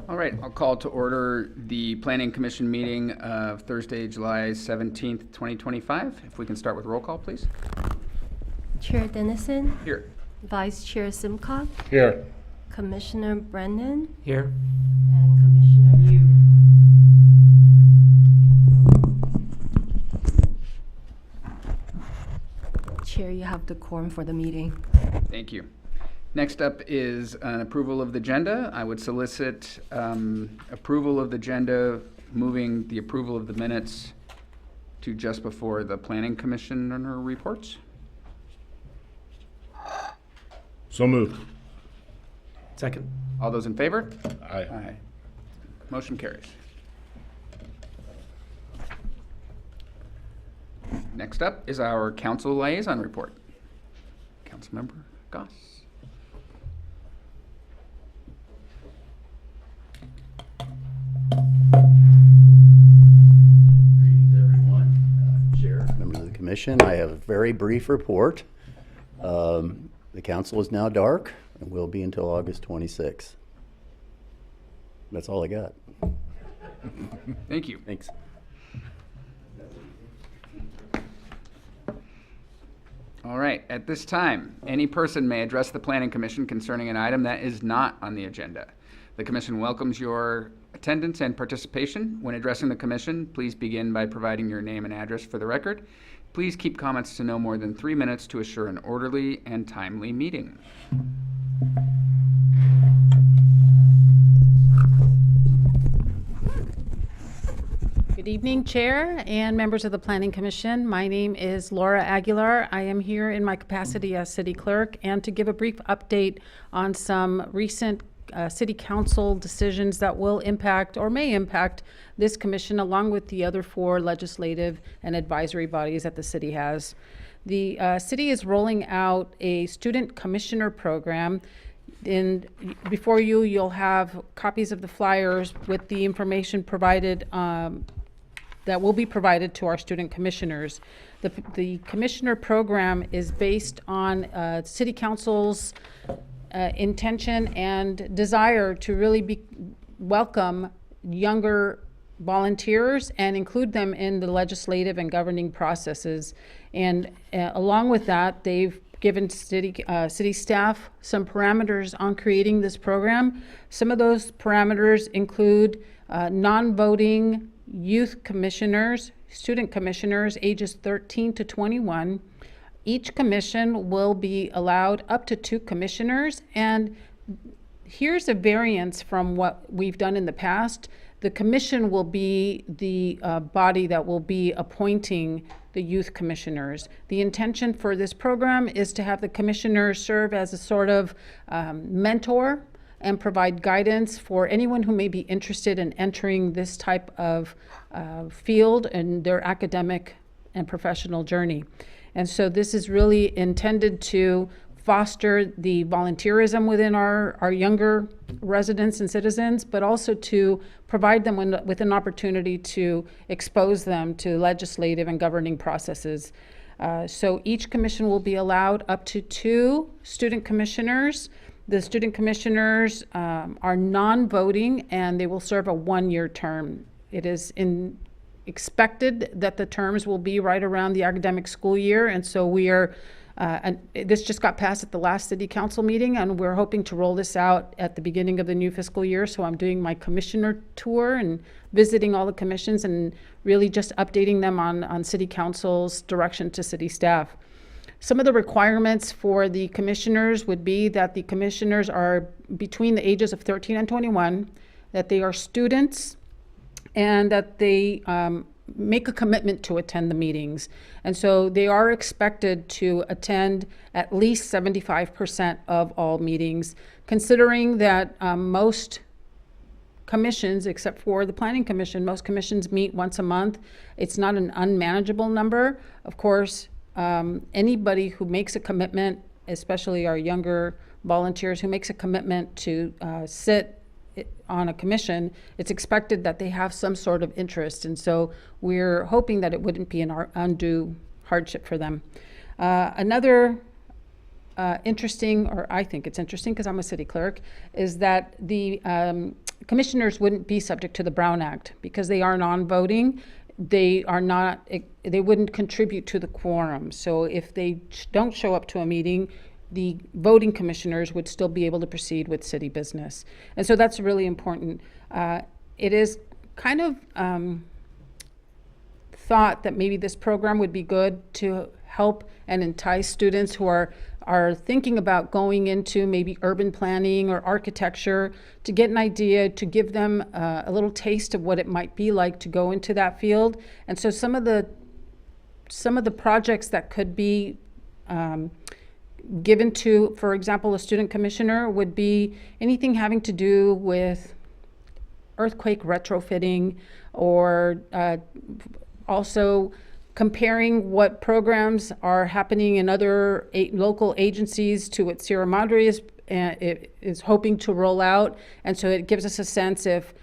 All right, I'll call to order the Planning Commission meeting of Thursday, July 17th, 2025. If we can start with roll call, please. Chair Dennison. Here. Vice Chair Simcock. Here. Commissioner Brennan. Here. And Commissioner Yu. Chair, you have the quorum for the meeting. Thank you. Next up is an approval of the agenda. I would solicit approval of the agenda, moving the approval of the minutes to just before the Planning Commissioner reports. So moved. Second. All those in favor? Aye. Aye. Motion carries. Next up is our council liaison report. Councilmember Goss. Greetings, everyone. Chair, members of the commission, I have a very brief report. The council is now dark and will be until August 26th. That's all I got. Thank you. Thanks. All right, at this time, any person may address the Planning Commission concerning an item that is not on the agenda. The commission welcomes your attendance and participation. When addressing the commission, please begin by providing your name and address for the record. Please keep comments to no more than 3 minutes to assure an orderly and timely meeting. Good evening, Chair and members of the Planning Commission. My name is Laura Aguilar. I am here in my capacity as City Clerk and to give a brief update on some recent City Council decisions that will impact or may impact this commission along with the other 4 legislative and advisory bodies that the city has. The city is rolling out a student commissioner program. Before you'll have copies of the flyers with the information provided that will be provided to our student commissioners. The commissioner program is based on City Council's intention and desire to really welcome younger volunteers and include them in the legislative and governing processes. And along with that, they've given city staff some parameters on creating this program. Some of those parameters include non-voting youth commissioners, student commissioners, ages 13 to 21. Each commission will be allowed up to 2 commissioners, and here's a variance from what we've done in the past. The commission will be the body that will be appointing the youth commissioners. The intention for this program is to have the commissioners serve as a sort of mentor and provide guidance for anyone who may be interested in entering this type of field in their academic and professional journey. And so this is really intended to foster the volunteerism within our younger residents and citizens, but also to provide them with an opportunity to expose them to legislative and governing processes. So each commission will be allowed up to 2 student commissioners. The student commissioners are non-voting and they will serve a 1-year term. It is expected that the terms will be right around the academic school year, and so we are and this just got passed at the last city council meeting, and we're hoping to roll this out at the beginning of the new fiscal year. So I'm doing my commissioner tour and visiting all the commissions and really just updating them on city council's direction to city staff. Some of the requirements for the commissioners would be that the commissioners are between the ages of 13 and 21, that they are students, and that they make a commitment to attend the meetings. And so they are expected to attend at least 75% of all meetings, considering that most commissions, except for the Planning Commission, most commissions meet once a month. It's not an unmanageable number. Of course, anybody who makes a commitment, especially our younger volunteers who makes a commitment to sit on a commission, it's expected that they have some sort of interest. And so we're hoping that it wouldn't be an undue hardship for them. Another interesting, or I think it's interesting because I'm a city clerk, is that the commissioners wouldn't be subject to the Brown Act because they are non-voting. They are not, they wouldn't contribute to the quorum. So if they don't show up to a meeting, the voting commissioners would still be able to proceed with city business. And so that's really important. It is kind of thought that maybe this program would be good to help and entice students who are thinking about going into maybe urban planning or architecture, to get an idea, to give them a little taste of what it might be like to go into that field. And so some of the projects that could be given to, for example, a student commissioner would be anything having to do with earthquake retrofitting, or also comparing what programs are happening in other local agencies to what Sierra Madre is hoping to roll out. And so it gives us a sense if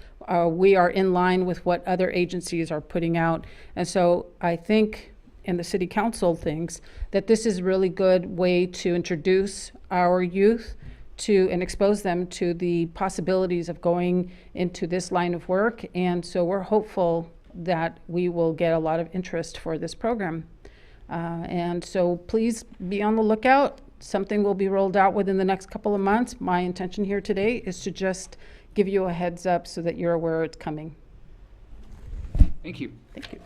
we are in line with what other agencies are putting out. And so I think, and the city council thinks, that this is a really good way to introduce our youth to and expose them to the possibilities of going into this line of work. And so we're hopeful that we will get a lot of interest for this program. And so please be on the lookout. Something will be rolled out within the next couple of months. My intention here today is to just give you a heads up so that you're aware it's coming. Thank you. Thank you.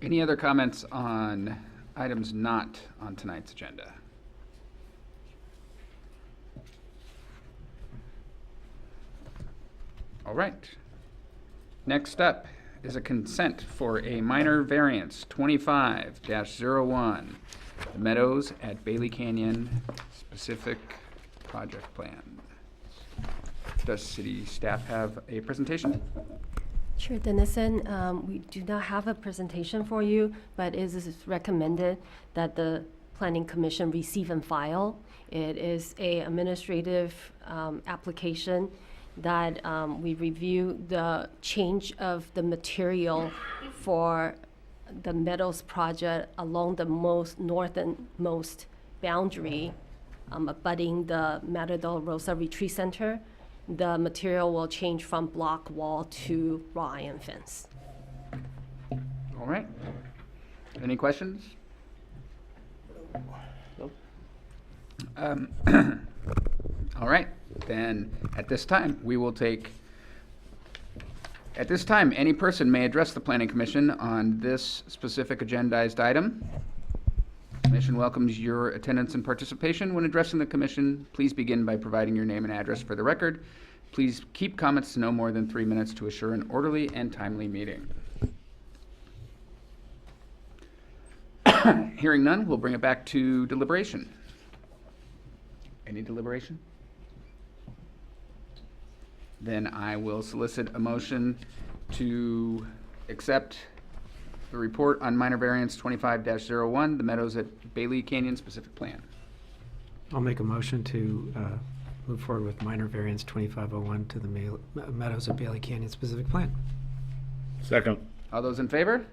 Any other comments on items not on tonight's agenda? All right. Next up is a consent for a minor variance, 25-01, the Meadows at Bailey Canyon specific project plan. Does city staff have a presentation? Chair Dennison, we do not have a presentation for you, but it is recommended that the Planning Commission receive and file. It is a administrative application that we review the change of the material for the Meadows project along the most northernmost boundary abutting the Madre Rosa Retreat Center. The material will change from block wall to raw iron fence. All right. Any questions? All right, then at this time, we will take, at this time, any person may address the Planning Commission on this specific agendized item. Commission welcomes your attendance and participation. When addressing the commission, please begin by providing your name and address for the record. Please keep comments to no more than 3 minutes to assure an orderly and timely meeting. Hearing none, we'll bring it back to deliberation. Any deliberation? Then I will solicit a motion to accept the report on minor variance 25-01, the Meadows at Bailey Canyon specific plan. I'll make a motion to move forward with minor variance 2501 to the Meadows of Bailey Canyon specific plan. Second. All those in favor?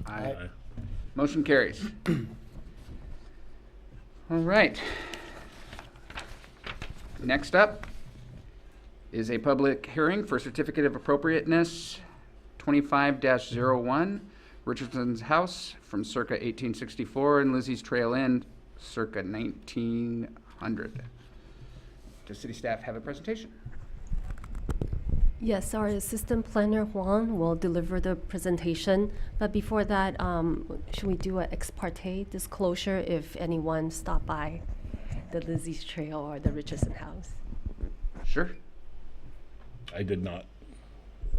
Aye. Motion carries. All right. Next up is a public hearing for certificate of appropriateness 25-01, Richardson's House from circa 1864 and Lizzie's Trail Inn circa 1900. Does city staff have a presentation? Yes, our assistant planner Juan will deliver the presentation. But before that, should we do an ex parte disclosure if anyone stopped by the Lizzie's Trail or the Richardson House? Sure. I did not.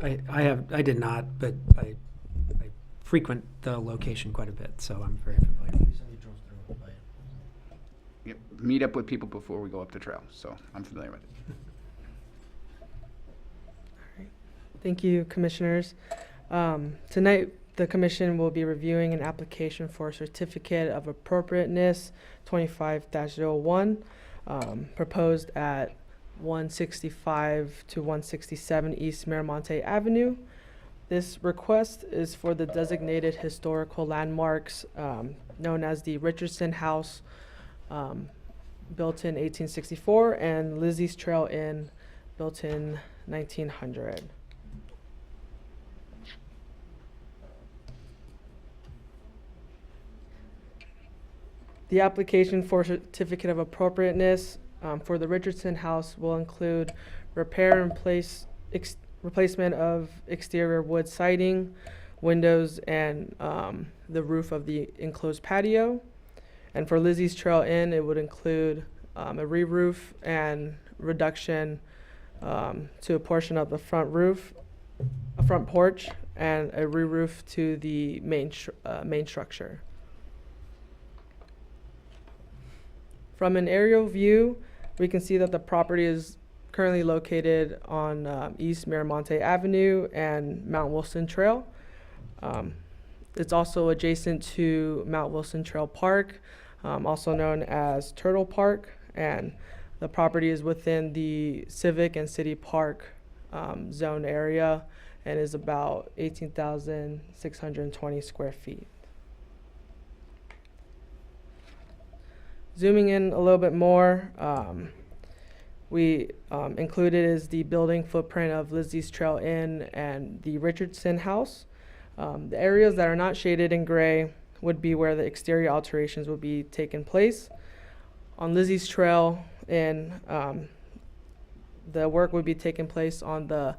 I did not, but I frequent the location quite a bit, so I'm very familiar. Yep. Meet up with people before we go up the trail, so I'm familiar with it. Thank you, Commissioners. Tonight, the Commission will be reviewing an application for a Certificate of Appropriateness 25-01, proposed at 165 to 167 East Miramonte Avenue. This request is for the designated historical landmarks known as the Richardson House built in 1864, and Lizzie's Trail Inn, built in 1900. The application for certificate of appropriateness for the Richardson House will include repair and replacement of exterior wood siding, windows, and the roof of the enclosed patio. And for Lizzie's Trail Inn, it would include a re-roof and reduction to a portion of the front roof, a front porch, and a re-roof to the main structure. From an aerial view, we can see that the property is currently located on East Miramonte Avenue and Mount Wilson Trail. It's also adjacent to Mount Wilson Trail Park, also known as Turtle Park, and the property is within the Civic and City Park zone area and is about 18,620 square feet. Zooming in a little bit more, we included is the building footprint of Lizzie's Trail Inn and the Richardson House. The areas that are not shaded in gray would be where the exterior alterations will be taking place. On Lizzie's Trail Inn, the work would be taking place on the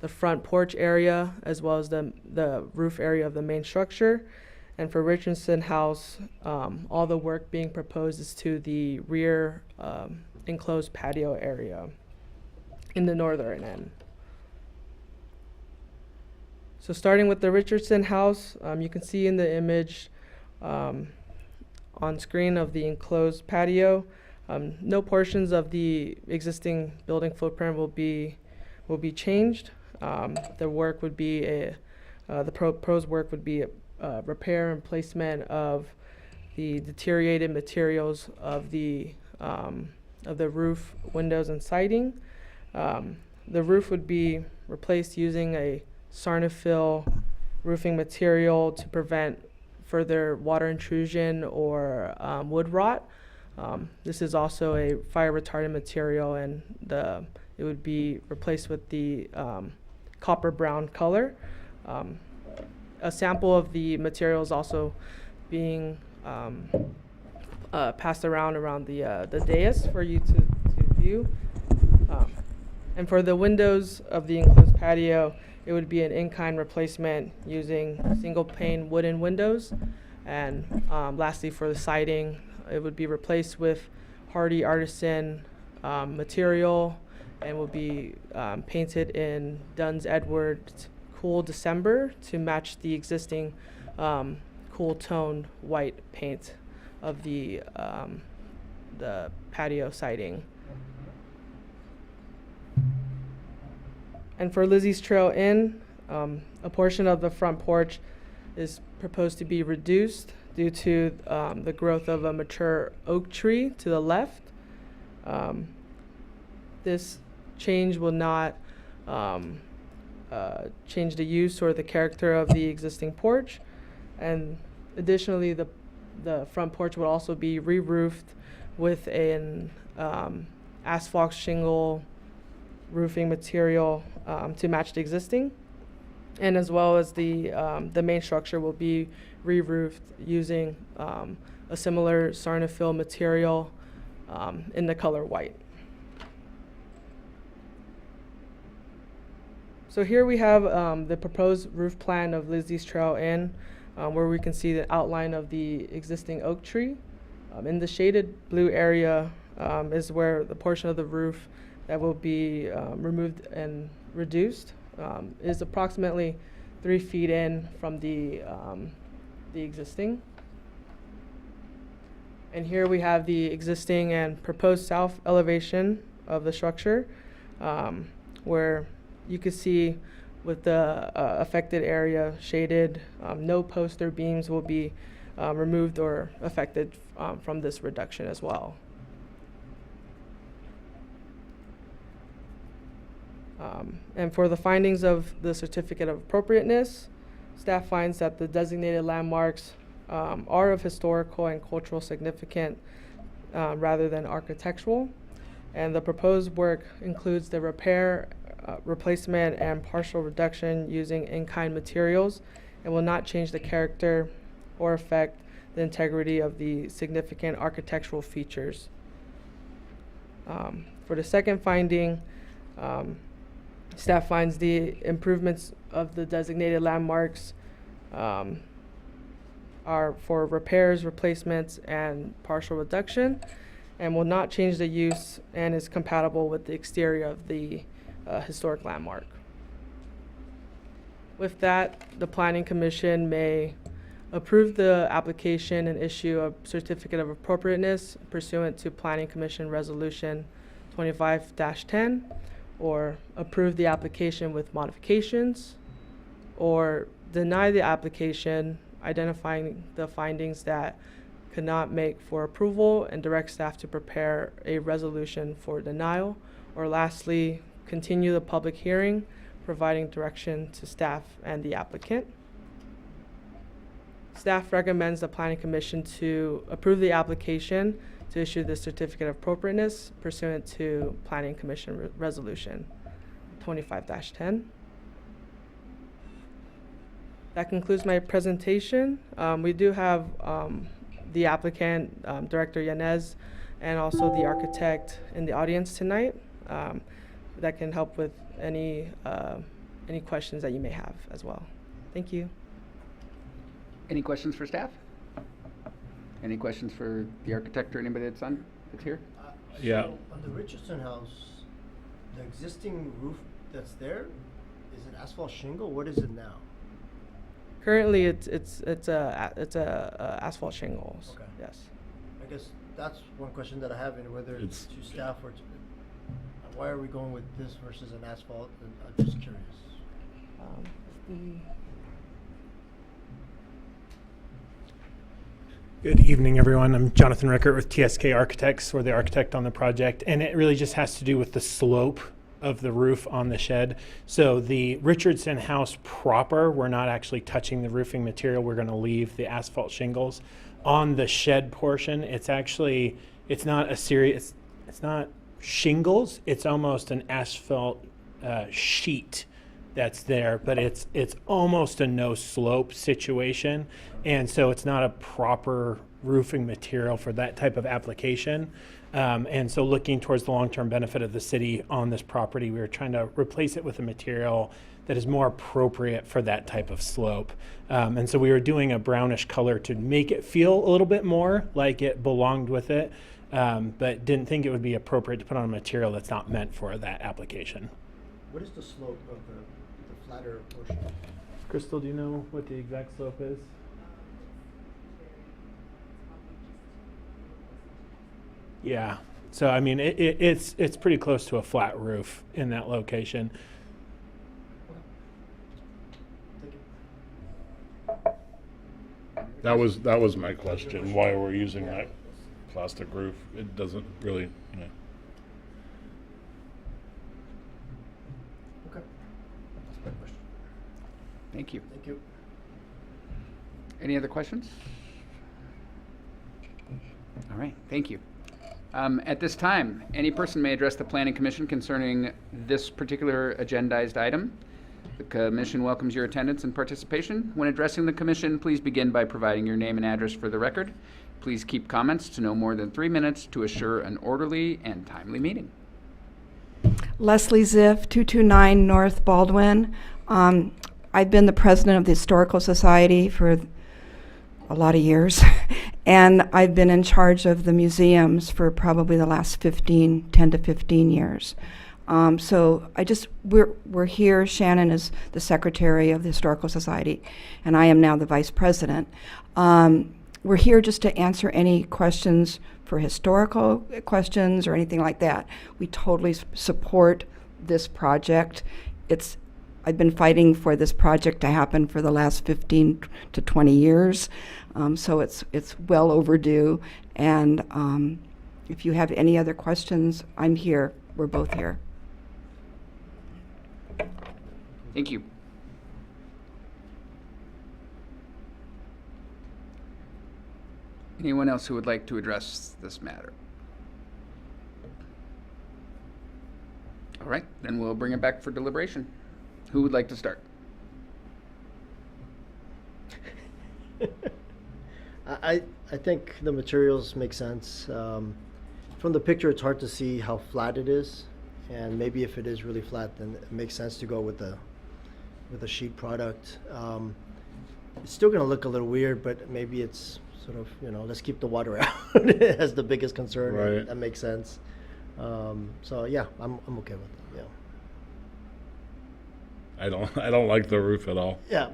front porch area as well as the roof area of the main structure. And for Richardson House, all the work being proposed is to the rear enclosed patio area in the northern end. So starting with the Richardson House, you can see in the image on screen of the enclosed patio, no portions of the existing building footprint will be changed. The work would be the proposed work would be repair and placement of the deteriorated materials of the roof, windows, and siding. The roof would be replaced using a Sarnafil roofing material to prevent further water intrusion or wood rot. This is also a fire retardant material, and it would be replaced with the copper brown color. A sample of the material is also being passed around the dais for you to view. And for the windows of the enclosed patio, it would be an in-kind replacement using single pane wooden windows. And lastly, for the siding, it would be replaced with hardy artisan material and will be painted in Dunn's Edwards Cool December to match the existing cool toned white paint of the patio siding. And for Lizzie's Trail Inn, a portion of the front porch is proposed to be reduced due to the growth of a mature oak tree to the left. This change will not change the use or the character of the existing porch. And additionally, the front porch will also be re-roofed with an asphalt shingle roofing material to match the existing, and as well as the main structure will be re-roofed using a similar Sarnafil material in the color white. So here we have the proposed roof plan of Lizzie's Trail Inn, where we can see the outline of the existing oak tree. In the shaded blue area is where the portion of the roof that will be removed and reduced is approximately 3 feet in from the existing. And here we have the existing and proposed south elevation of the structure, where you can see with the affected area shaded, no posts or beams will be removed or affected from this reduction as well. And for the findings of the certificate of appropriateness, staff finds that the designated landmarks are of historical and cultural significance rather than architectural. And the proposed work includes the repair, replacement, and partial reduction using in-kind materials and will not change the character or affect the integrity of the significant architectural features. For the second finding, staff finds the improvements of the designated landmarks are for repairs, replacements, and partial reduction, and will not change the use and is compatible with the exterior of the historic landmark. With that, the Planning Commission may approve the application and issue a certificate of appropriateness pursuant to Planning Commission Resolution 25-10, or approve the application with modifications, or deny the application, identifying the findings that could not make for approval and direct staff to prepare a resolution for denial, or lastly, continue the public hearing, providing direction to staff and the applicant. Staff recommends the Planning Commission to approve the application to issue the certificate of appropriateness pursuant to Planning Commission Resolution 25-10. That concludes my presentation. We do have the applicant, Director Yanez, and also the architect in the audience tonight that can help with any questions that you may have as well. Thank you. Any questions for staff? Any questions for the architect or anybody that's here? Yeah. So on the Richardson house, the existing roof that's there, is it asphalt shingle? What is it now? Currently, it's a asphalt shingles. Okay. Yes. I guess that's one question that I have, and whether it's It's- to staff or to, why are we going with this versus an asphalt? I'm just curious. Good evening, everyone. I'm Jonathan Rickert with TSK Architects. We're the architect on the project, and it really just has to do with the slope of the roof on the shed. So the Richardson house proper, we're not actually touching the roofing material. We're going to leave the asphalt shingles. On the shed portion, it's not a serious, it's not shingles. It's almost an asphalt sheet that's there, but it's almost a no slope situation, and so it's not a proper roofing material for that type of application. And so looking towards the long-term benefit of the city on this property, we were trying to replace it with a material that is more appropriate for that type of slope. And so we were doing a brownish color to make it feel a little bit more like it belonged with it, but didn't think it would be appropriate to put on a material that's not meant for that application. What is the slope of the flatter portion? Crystal, do you know what the exact slope is? Yeah, so I mean, it's pretty close to a flat roof in that location. Thank you. That was my question, why we're using that plastic roof. It doesn't really, you know. Okay. That's my question. Thank you. Thank you. Any other questions? All right, thank you. At this time, any person may address the Planning Commission concerning this particular agendized item. The Commission welcomes your attendance and participation. When addressing the Commission, please begin by providing your name and address for the record. Please keep comments to no more than 3 minutes to assure an orderly and timely meeting. Leslie Ziff, 229 North Baldwin. I've been the president of the Historical Society for a lot of years, and I've been in charge of the museums for probably the last 10 to 15 years. So we're here. Shannon is the secretary of the Historical Society, and I am now the vice president. We're here just to answer any questions for historical questions or anything like that. We totally support this project. I've been fighting for this project to happen for the last 15 to 20 years, so it's well overdue. And if you have any other questions, I'm here. We're both here. Thank you. Anyone else who would like to address this matter? All right, then we'll bring it back for deliberation. Who would like to start? I think the materials make sense. From the picture, it's hard to see how flat it is, and maybe if it is really flat, then it makes sense to go with the sheet product. It's still gonna look a little weird, but maybe it's sort of, let's keep the water out as the biggest concern. and Right. That makes sense. So yeah, I'm okay with it. Yeah. I don't like the roof at all. Yeah.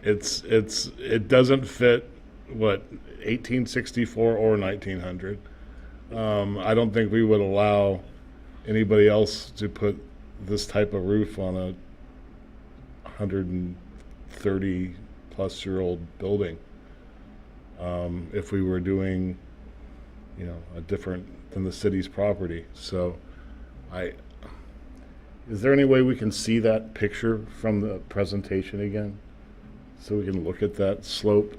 It doesn't fit what 1864 or 1900. I don't think we would allow anybody else to put this type of roof on a 130 plus year old building. If we were doing, a different than the city's property. So is there any way we can see that picture from the presentation again? So we can look at that slope?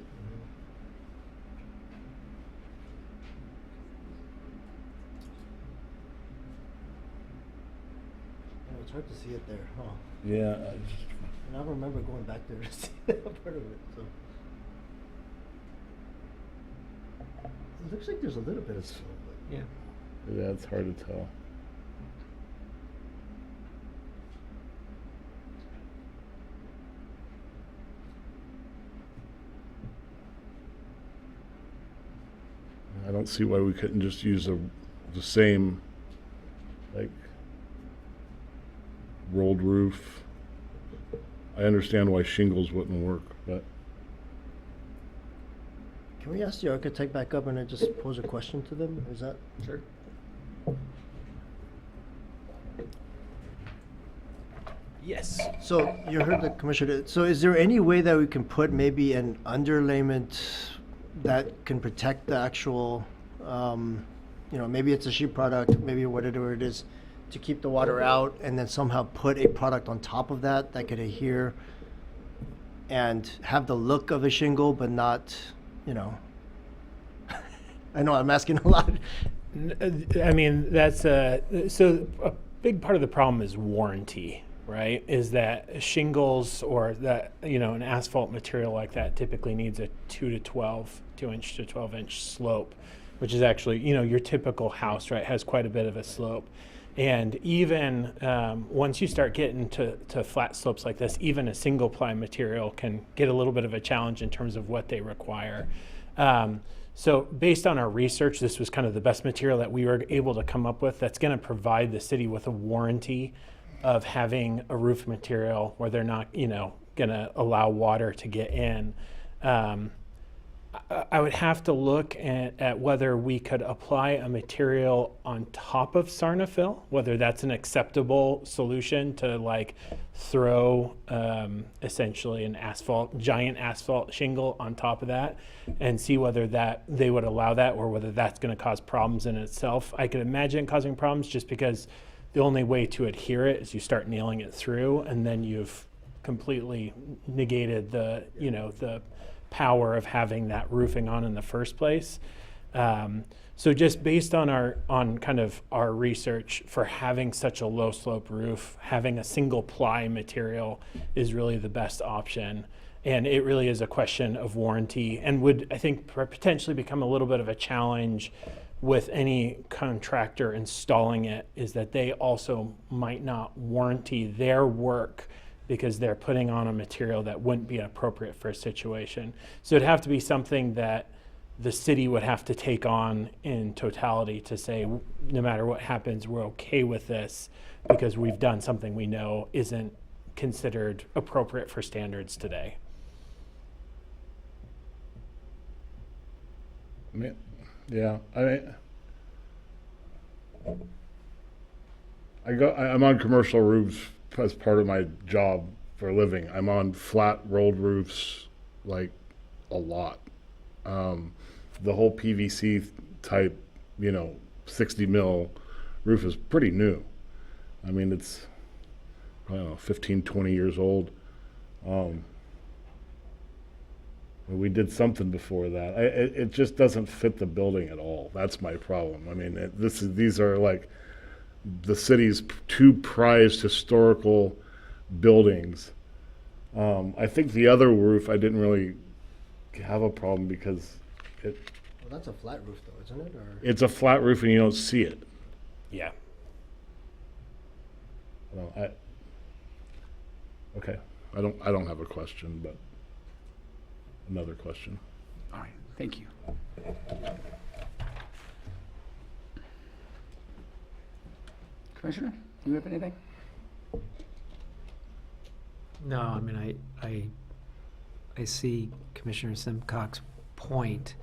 It's hard to see it there, huh? Yeah. And I remember going back there to see that part of it. So it looks like there's a little bit of slope. Yeah. Yeah, it's hard to tell. I don't see why we couldn't just use the same, like, rolled roof. I understand why shingles wouldn't work, but Can we ask the architect back up and then just pose a question to them? Is that? Sure. Yes. So you heard the commissioner. So is there any way that we can put maybe an underlayment that can protect the actual, maybe it's a sheet product, maybe whatever it is, to keep the water out, and then somehow put a product on top of that that could adhere and have the look of a shingle, but not, I know I'm asking a lot. I mean, so a big part of the problem is warranty, right? Is that shingles or that, an asphalt material like that typically needs a 2 inch to 12 inch slope, which is actually, your typical house, right, has quite a bit of a slope. And even once you start getting to flat slopes like this, even a single ply material can get a little bit of a challenge in terms of what they require. So based on our research, this was kind of the best material that we were able to come up with that's going to provide the city with a warranty of having a roof material where they're not, going to allow water to get in. I would have to look at whether we could apply a material on top of Sarnafill, whether that's an acceptable solution to throw essentially an giant asphalt shingle on top of that and see whether that they would allow that or whether that's going to cause problems in itself. I could imagine causing problems just because the only way to adhere it is you start nailing it through and then you've completely negated the power of having that roofing on in the first place. So just based on our research for having such a low slope roof, having a single ply material is really the best option. And it really is a question of warranty and would, I think, potentially become a little bit of a challenge with any contractor installing it, is that they also might not warranty their work because they're putting on a material that wouldn't be appropriate for a situation. So it'd have to be something that the city would have to take on in totality to say, no matter what happens, we're okay with this because we've done something we know isn't considered appropriate for standards today. yeah, I'm on commercial roofs as part of my job for a living. I'm on flat rolled roofs a lot. The whole PVC type, 60 mil roof is pretty new. I mean, it's, I don't know, 15, 20 years old. We did something before that. It just doesn't fit the building at all. That's my problem. I mean, these are like the city's two prized historical buildings. I think the other roof, I didn't really have a problem because Well, that's a flat roof though, isn't it? Or it's a flat roof and you don't see it. Yeah. Well, okay. I don't have a question, but another question. All right, thank you. Commissioner, do you have anything? No, I mean, I see Commissioner Simcock's point.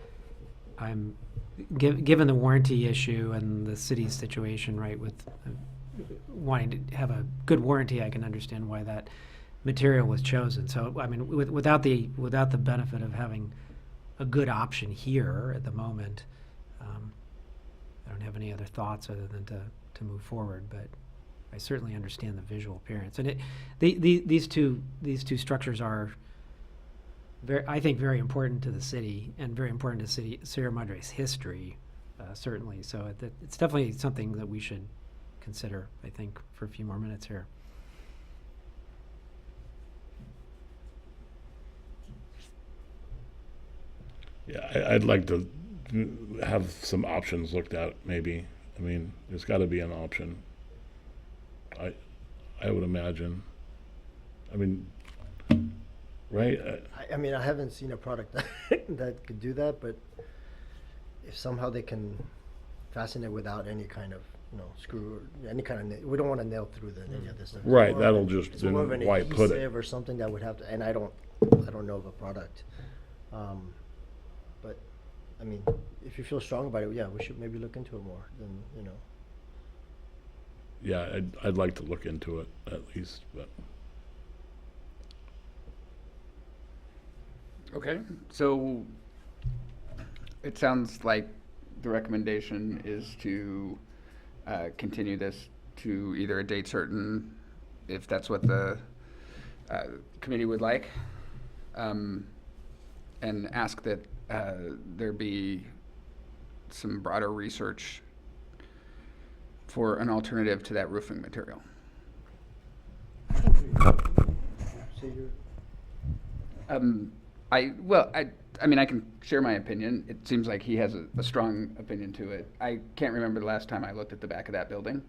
Given the warranty issue and the city's situation, right, with wanting to have a good warranty, I can understand why that material was chosen. So, I mean, without the benefit of having a good option here at the moment, I don't have any other thoughts other than to move forward, but I certainly understand the visual appearance. And these two structures are I think very important to the city and very important to Sierra Madre's history, certainly. So it's definitely something that we should consider, I think, for a few more minutes here. Yeah, I'd like to have some options looked at, maybe. I mean, there's got to be an option. I would imagine. I mean, right? I mean, I haven't seen a product that could do that, but if somehow they can fasten it without any kind of, screw or any kind of, we don't want to nail through any of this stuff. It's Right, more that'll of just, it's more of an why put it? adhesive or something that would have to, and I don't know of a product. But I mean, if you feel strong about it, yeah, we should maybe look into it more than. Yeah, I'd like to look into it at least, but. Okay, so it sounds like the recommendation is to continue this to either a date certain, if that's what the committee would like, and ask that there be some broader research for an alternative to that roofing material. I mean, I can share my opinion. It seems like he has a strong opinion to it. I can't remember the last time I looked at the back of that building,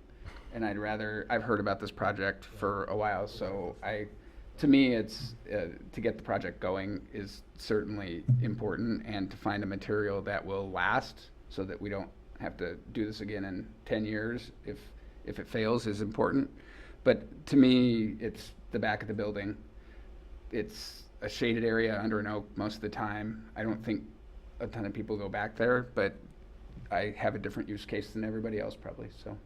and I've heard about this project for a while, so to me, it's, to get the project going is certainly important, and to find a material that will last so that we don't have to do this again in 10 years if it fails is important. But to me, it's the back of the building. It's a shaded area under an oak most of the time. I don't think a ton of people go back there, but I have a different use case than everybody else probably, so.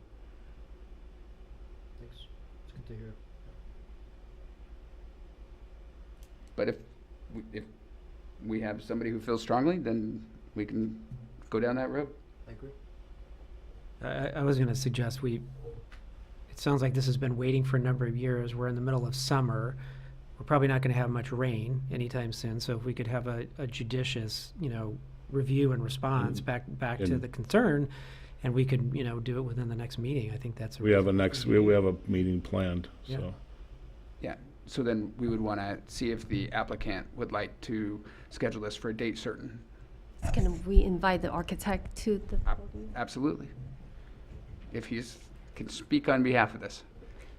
Thanks. It's good to hear. But if we have somebody who feels strongly, then we can go down that road. I agree. I was going to suggest it sounds like this has been waiting for a number of years. We're in the middle of summer. We're probably not going to have much rain anytime soon. So if we could have a judicious, review and response back to the concern, and we could, do it within the next meeting, I think that's. We have a meeting planned, Yeah. so. Yeah, so then we would want to see if the applicant would like to schedule this for a date certain. Can we invite the architect to the building? Absolutely. If can speak on behalf of this.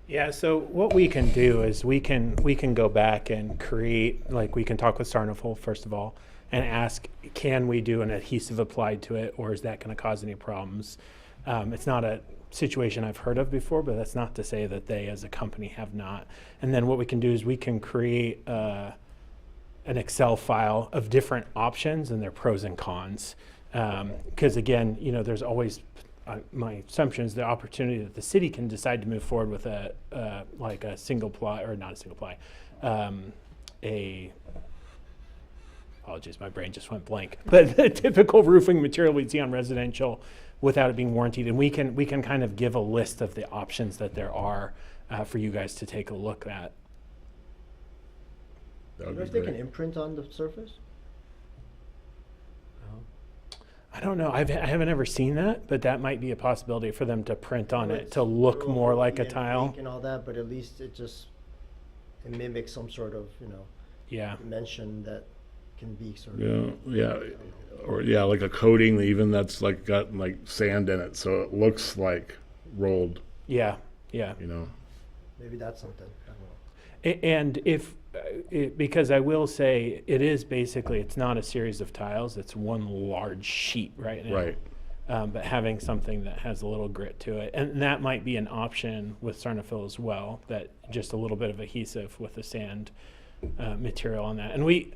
Yeah, so what we can do is we can go back and create, like, we can talk with Sarnafol first of all and ask, can we do an adhesive applied to it, or is that going to cause any problems? It's not a situation I've heard of before, but that's not to say that they as a company have not. And then what we can do is we can create an Excel file of different options and their pros and cons. Because again, there's always, my assumption is the opportunity that the city can decide to move forward with like a single ply, or not a single ply, apologies, my brain just went blank. But the typical roofing material we'd see on residential without it being warranted, and we can kind of give a list of the options that there are for you guys to take a look at. That Do would you know be if they can great. imprint on the surface? I don't know. I haven't ever seen that, but that might be a possibility for them to print on it to look more like a And tile. ink and all that, but at least it mimics some sort of, Yeah. dimension that can be sort of. Yeah, or like a coating even that's like got like sand in it, so it looks like rolled. Yeah. Yeah. Maybe that's something. I don't know. And if, because I will say, it is basically, it's not a series of tiles, it's one large sheet right now. Right. But having something that has a little grit to it, and that might be an option with Sarnafil as well, that just a little bit of adhesive with the sand material on that. And we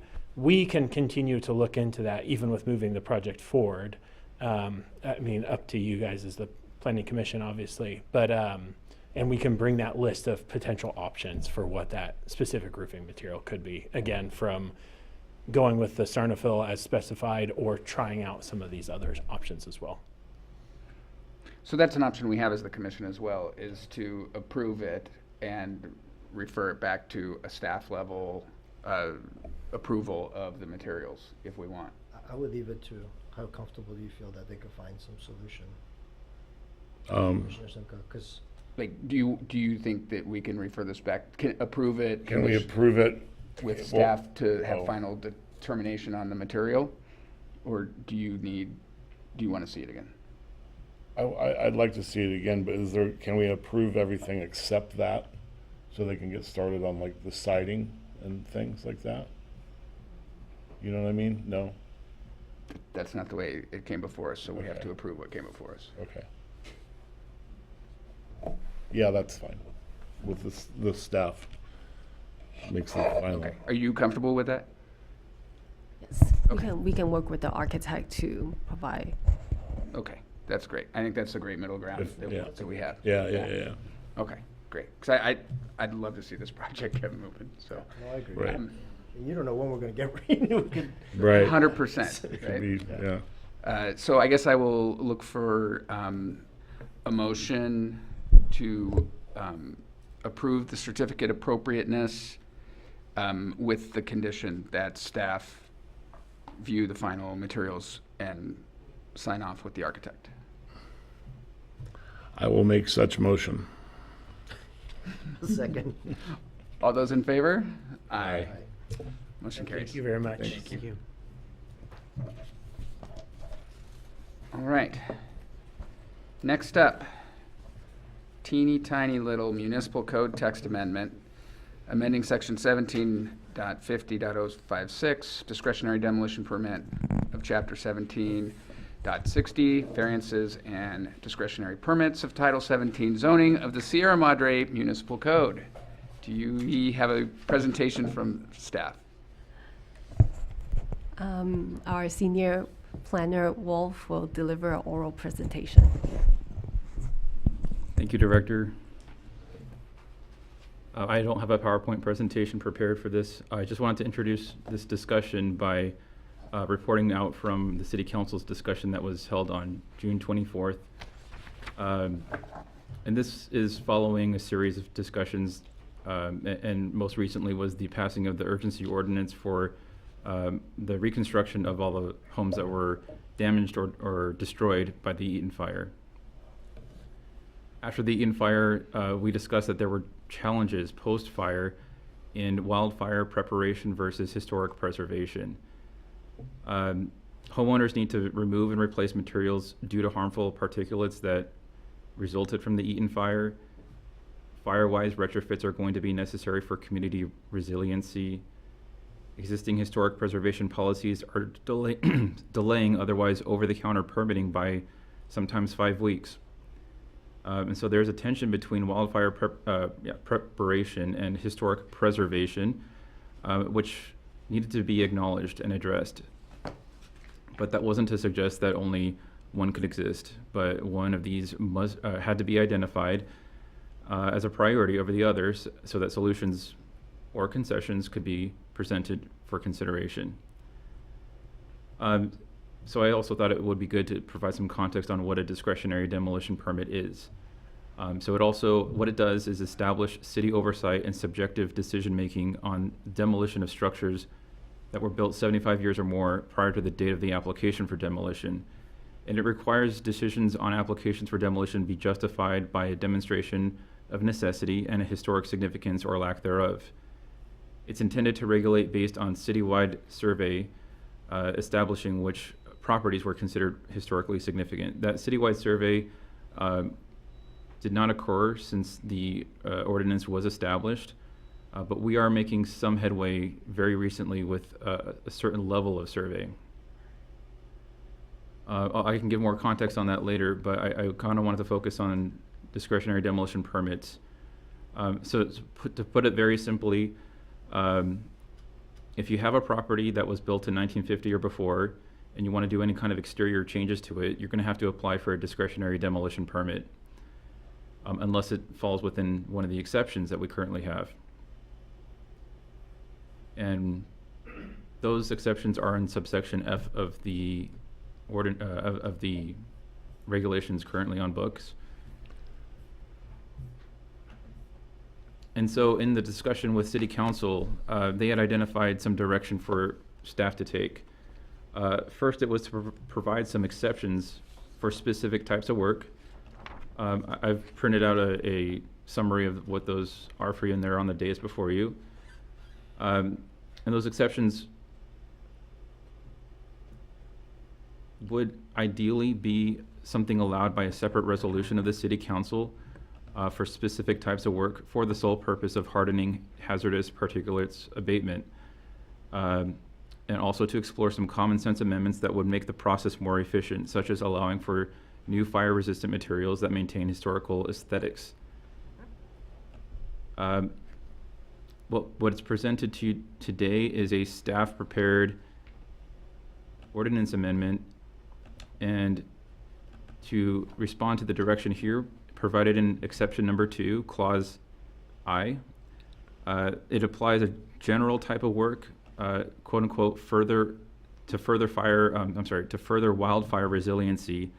can continue to look into that even with moving the project forward. I mean, up to you guys as the Planning Commission, obviously, but and we can bring that list of potential options for what that specific roofing material could be. Again, from going with the Sarnafil as specified or trying out some of these other options as well. So that's an option we have as the commission as well, is to approve it and refer it back to a staff level approval of the materials if we want. I would leave it to how comfortable do you feel that they could find some solution, Commissioner Simca? Because Like, do you think that we can refer this back, approve it? Can we approve it? With Well, staff to have oh. final determination on the material? Or do you want to see it again? I'd like to see it again, but can we approve everything except that? So they can get started on like the siding and things like that? You know what I mean? No? That's not the way it came before us, so we have Okay. to approve what came before us. Okay. Yeah, that's fine. With the staff. Makes it final. Okay, are you comfortable with that? Yes, Okay. we can work with the architect to provide. Okay, that's great. I think that's a great middle ground Yeah. that we have. Yeah. Okay, great. Because I'd love to see this project get moving, so. no, I agree. Right. And you don't know when we're going to get rain. Right. 100%, It could right? be, yeah. So I guess I will look for a motion to approve the certificate appropriateness with the condition that staff view the final materials and sign off with the architect. I will make such motion. Second. All those in favor? Aye. Motion carries. Thank you very much. Thank you. All right. Next up, teeny tiny little municipal code text amendment, amending section 17.50.056, discretionary demolition permit of chapter 17.60, variances and discretionary permits of title 17 zoning of the Sierra Madre Municipal Code. Do you have a presentation from staff? Our senior planner, Wolf, will deliver an oral presentation. Thank you, Director. I don't have a PowerPoint presentation prepared for this. I just wanted to introduce this discussion by reporting out from the City Council's discussion that was held on June 24th. And this is following a series of discussions, and most recently was the passing of the urgency ordinance for the reconstruction of all the homes that were damaged or destroyed by the Eaton fire. After the Eaton fire, we discussed that there were challenges post-fire in wildfire preparation versus historic preservation. Homeowners need to remove and replace materials due to harmful particulates that resulted from the Eaton fire. Fire-wise, retrofits are going to be necessary for community resiliency. Existing historic preservation policies are delaying otherwise over-the-counter permitting by sometimes 5 weeks. And so there's a tension between wildfire preparation and historic preservation, which needed to be acknowledged and addressed. But that wasn't to suggest that only one could exist, but one of these had to be identified as a priority over the others so that solutions or concessions could be presented for consideration. So I also thought it would be good to provide some context on what a discretionary demolition permit is. What it does is establish city oversight and subjective decision-making on demolition of structures that were built 75 years or more prior to the date of the application for demolition. and it requires decisions on applications for demolition be justified by a demonstration of necessity and a historic significance or lack thereof. It's intended to regulate based on citywide survey establishing which properties were considered historically significant. That citywide survey did not occur since the ordinance was established, but we are making some headway very recently with a certain level of survey. I can give more context on that later, but I kind of wanted to focus on discretionary demolition permits. So to put it very simply, if you have a property that was built in 1950 or before, and you want to do any kind of exterior changes to it, you're going to have to apply for a discretionary demolition permit, unless it falls within one of the exceptions that we currently have. And those exceptions are in subsection F of the of the regulations currently on books. And so in the discussion with City Council, they had identified some direction for staff to take. First, it was to provide some exceptions for specific types of work. I've printed out a summary of what those are for you, and they're on the dais before you. And those exceptions would ideally be something allowed by a separate resolution of the City Council for specific types of work for the sole purpose of hardening hazardous particulates abatement. And also to explore some common sense amendments that would make the process more efficient, such as allowing for new fire-resistant materials that maintain historical aesthetics. What's presented to you today is a staff-prepared ordinance amendment, and to respond to the direction here provided in exception number 2, clause I, it applies a general type of work, quote unquote, to further wildfire resiliency.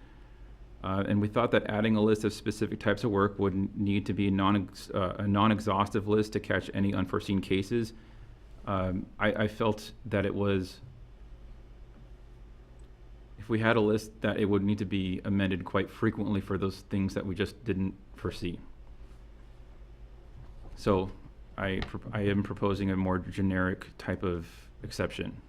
And we thought that adding a list of specific types of work would need to be a non-exhaustive list to catch any unforeseen cases. I felt that it was, if we had a list, that it would need to be amended quite frequently for those things that we just didn't foresee. So I am proposing a more generic type of exception.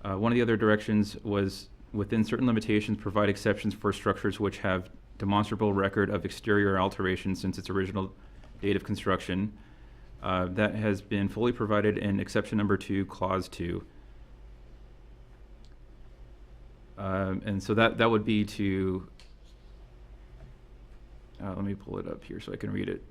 One of the other directions was, within certain limitations, provide exceptions for structures which have demonstrable record of exterior alteration since its original date of construction. That has been fully provided in exception number 2, clause 2. And so that would be to, let me pull it up here so I can read it.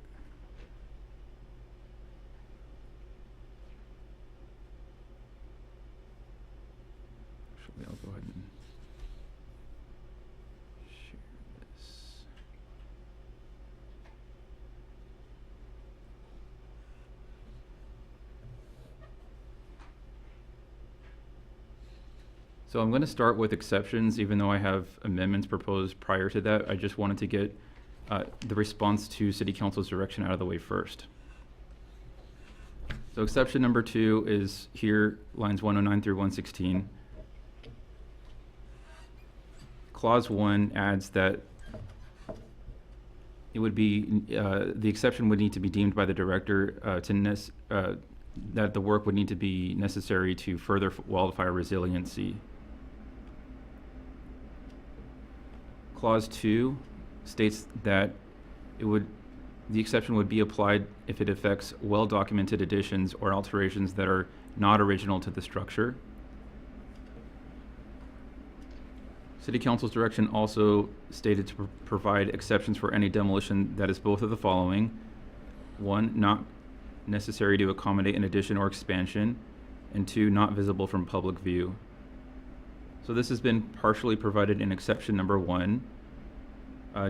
Actually, I'll go ahead and share this. So I'm going to start with exceptions, even though I have amendments proposed prior to that. I just wanted to get the response to City Council's direction out of the way first. So exception number 2 is here, lines 109 through 116. Clause 1 adds that it would be, the exception would need to be deemed by the director that the work would need to be necessary to further wildfire resiliency. Clause 2 states that the exception would be applied if it affects well-documented additions or alterations that are not original to the structure. City Council's direction also stated to provide exceptions for any demolition that is both of the following: 1, not necessary to accommodate an addition or expansion, and 2, not visible from public view. So this has been partially provided in exception number 1.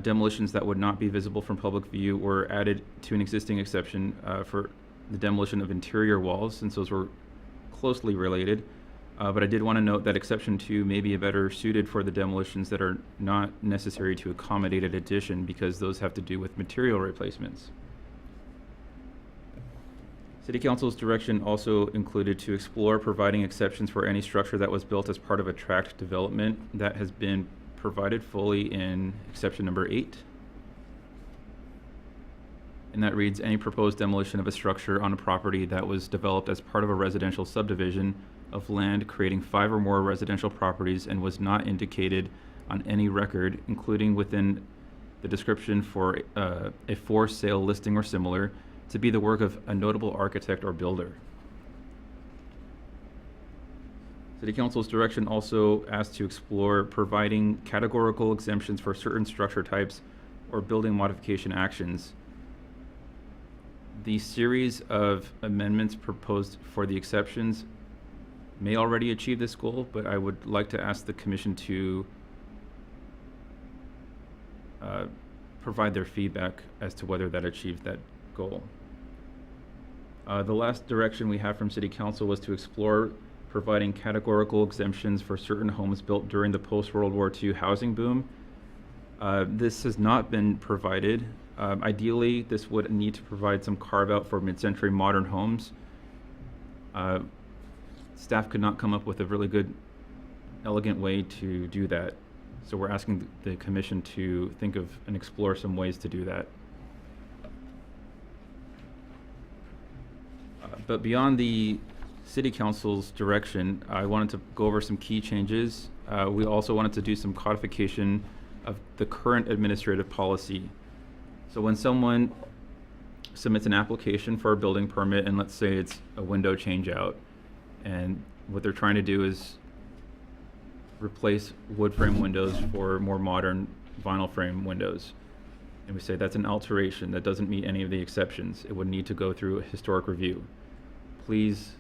Demolitions that would not be visible from public view were added to an existing exception for the demolition of interior walls, since those were closely related. But I did want to note that exception 2 may be better suited for the demolitions that are not necessary to accommodate an addition, because those have to do with material replacements. City Council's direction also included to explore providing exceptions for any structure that was built as part of a tract development that has been provided fully in exception number 8. And that reads, any proposed demolition of a structure on a property that was developed as part of a residential subdivision of land creating 5 or more residential properties and was not indicated on any record, including within the description for a for sale listing or similar, to be the work of a notable architect or builder. City Council's direction also asked to explore providing categorical exemptions for certain structure types or building modification actions. The series of amendments proposed for the exceptions may already achieve this goal, but I would like to ask the commission to provide their feedback as to whether that achieved that goal. The last direction we have from City Council was to explore providing categorical exemptions for certain homes built during the post-World War II housing boom. This has not been provided. Ideally, this would need to provide some carve-out for mid-century modern homes. Staff could not come up with a really good, elegant way to do that. So we're asking the commission to think of and explore some ways to do that. But beyond the City Council's direction, I wanted to go over some key changes. We also wanted to do some codification of the current administrative policy. So when someone submits an application for a building permit, and let's say it's a window change out, and what they're trying to do is replace wood frame windows for more modern vinyl frame windows. And we say that's an alteration that doesn't meet any of the exceptions. It would need to go through a historic review. Please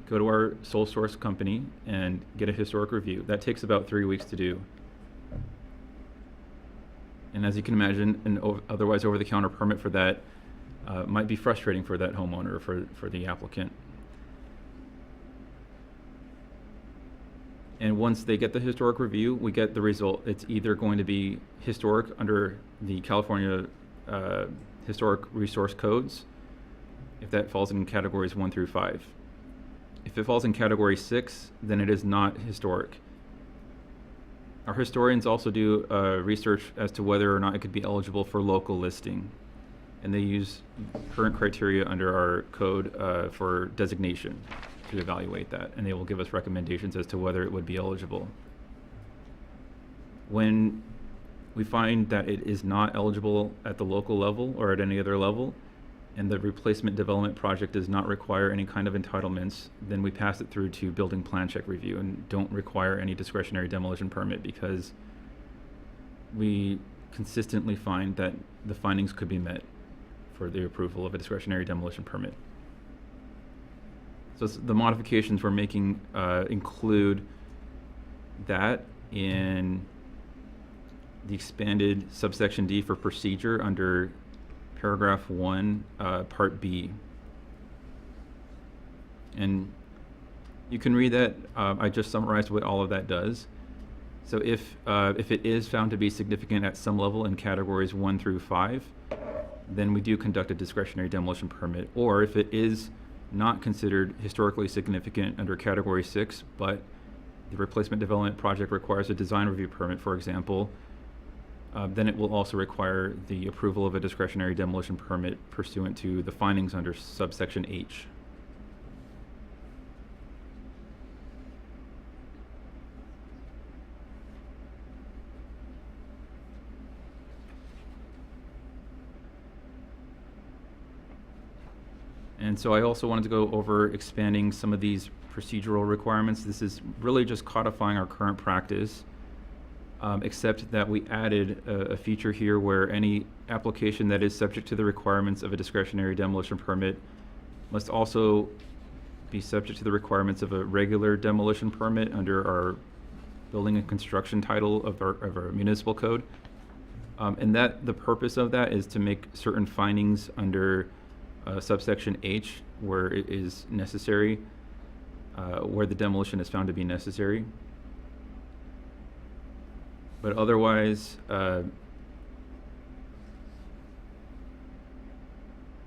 go to our sole source company and get a historic review. That takes about 3 weeks to do. And as you can imagine, an otherwise over-the-counter permit for that might be frustrating for that homeowner, for the applicant. And once they get the historic review, we get the result. It's either going to be historic under the California Historic Resource Codes, if that falls in categories 1 through 5. If it falls in category 6, then it is not historic. Our historians also do research as to whether or not it could be eligible for local listing. And they use current criteria under our code for designation to evaluate that. And they will give us recommendations as to whether it would be eligible. When we find that it is not eligible at the local level or at any other level, and the replacement development project does not require any kind of entitlements, then we pass it through to building plan check review and don't require any discretionary demolition permit, because we consistently find that the findings could be met for the approval of a discretionary demolition permit. So the modifications we're making include that in the expanded subsection D for procedure under paragraph 1, part B. And you can read that. I just summarized what all of that does. So if it is found to be significant at some level in categories 1 through 5, then we do conduct a discretionary demolition permit. Or if it is not considered historically significant under category 6, but the replacement development project requires a design review permit, for example, then it will also require the approval of a discretionary demolition permit pursuant to the findings under subsection H. And so I also wanted to go over expanding some of these procedural requirements. This is really just codifying our current practice, except that we added a feature here where any application that is subject to the requirements of a discretionary demolition permit must also be subject to the requirements of a regular demolition permit under our building and construction title of our municipal code. And that the purpose of that is to make certain findings under subsection H where it is necessary, where the demolition is found to be necessary. But otherwise,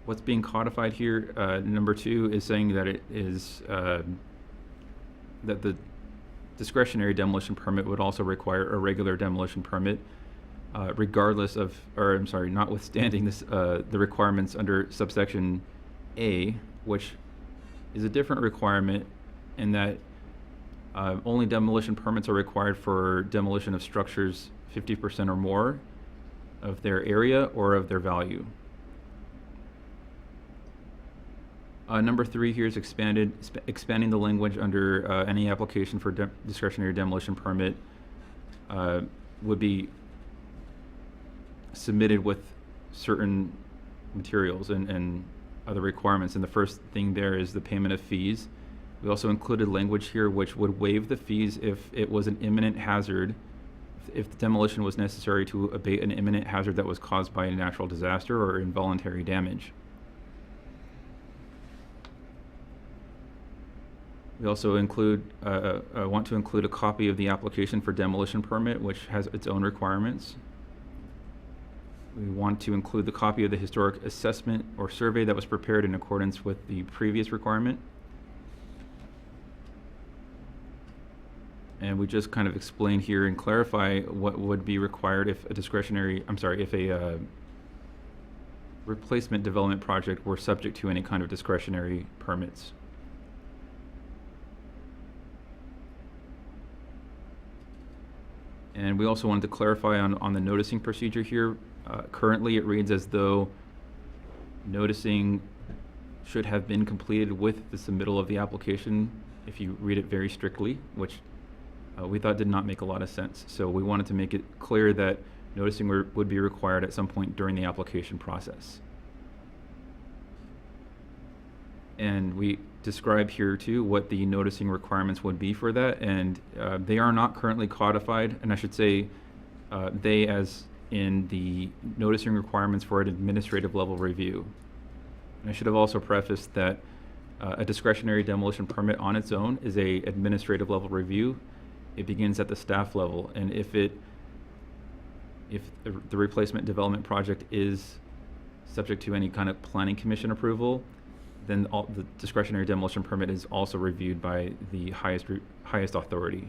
what's being codified here, number 2, is saying that it is that the discretionary demolition permit would also require a regular demolition permit, regardless of, or I'm sorry, notwithstanding this, the requirements under subsection A, which is a different requirement in that only demolition permits are required for demolition of structures 50% or more of their area or of their value. Number 3 here is expanding the language under any application for discretionary demolition permit would be submitted with certain materials and other requirements. And the first thing there is the payment of fees. We also included language here which would waive the fees if it was an imminent hazard, if the demolition was necessary to abate an imminent hazard that was caused by a natural disaster or involuntary damage. We also want to include a copy of the application for demolition permit, which has its own requirements. We want to include the copy of the historic assessment or survey that was prepared in accordance with the previous requirement. And we just kind of explain here and clarify what would be required if a replacement development project were subject to any kind of discretionary permits. And we also wanted to clarify on the noticing procedure here. Currently, it reads as though noticing should have been completed with the submittal of the application, if you read it very strictly, which we thought did not make a lot of sense. So we wanted to make it clear that noticing would be required at some point during the application process. And we describe here too what the noticing requirements would be for that, and they are not currently codified, and I should say they as in the noticing requirements for an administrative level review. And I should have also prefaced that a discretionary demolition permit on its own is a administrative level review. It begins at the staff level, and if the replacement development project is subject to any kind of planning commission approval, then the discretionary demolition permit is also reviewed by the highest authority.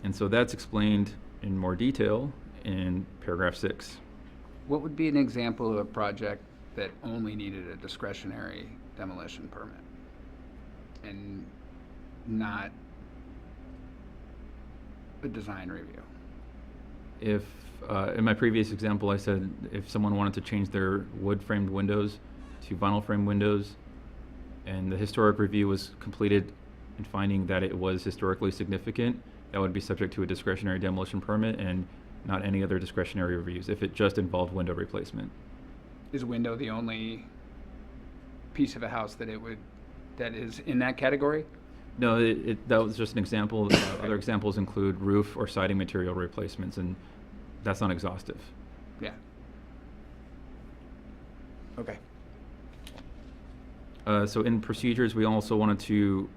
And so that's explained in more detail in paragraph 6. What would be an example of a project that only needed a discretionary demolition permit and not a design review? If, in my previous example, I said if someone wanted to change their wood-framed windows to vinyl-framed windows, and the historic review was completed in finding that it was historically significant, that would be subject to a discretionary demolition permit and not any other discretionary reviews if it just involved window replacement. Is window the only piece of a house that is in that category? No, that was just an example. Other examples include roof or siding material replacements, and that's not exhaustive. Yeah. Okay. So in procedures, we also wanted to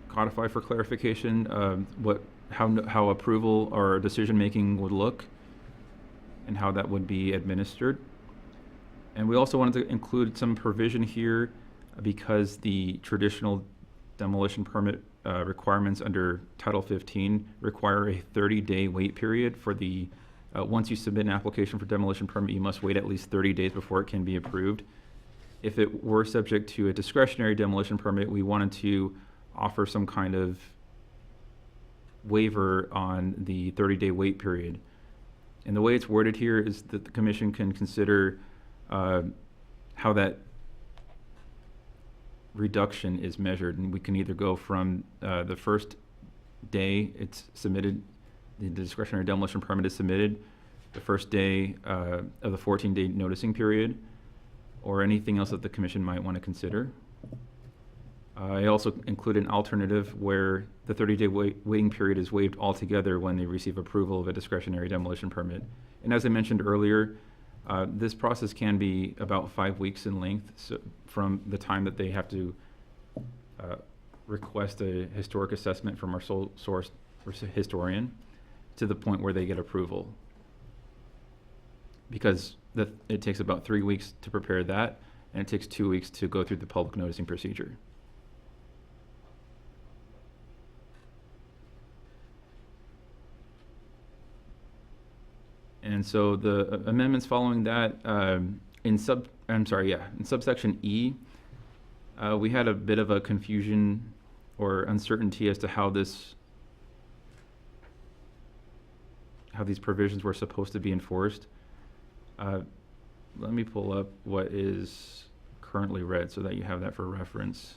codify for clarification how approval or decision making would look and how that would be administered. And we also wanted to include some provision here because the traditional demolition permit requirements under Title 15 require a 30-day wait period for the, once you submit an application for demolition permit, you must wait at least 30 days before it can be approved. If it were subject to a discretionary demolition permit, we wanted to offer some kind of waiver on the 30-day wait period. And the way it's worded here is that the commission can consider how that reduction is measured, and we can either go from the first day it's submitted, the discretionary demolition permit is submitted, the first day of the 14-day noticing period, or anything else that the commission might want to consider. I also include an alternative where the 30-day waiting period is waived altogether when they receive approval of a discretionary demolition permit. And as I mentioned earlier, this process can be about 5 weeks in length, so from the time that they have to request a historic assessment from our sole source historian to the point where they get approval. Because it takes about 3 weeks to prepare that, and it takes 2 weeks to go through the public noticing procedure. And so the amendments following that, in subsection E, we had a bit of a confusion or uncertainty as to how these provisions were supposed to be enforced. Let me pull up what is currently read so that you have that for reference.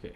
Okay.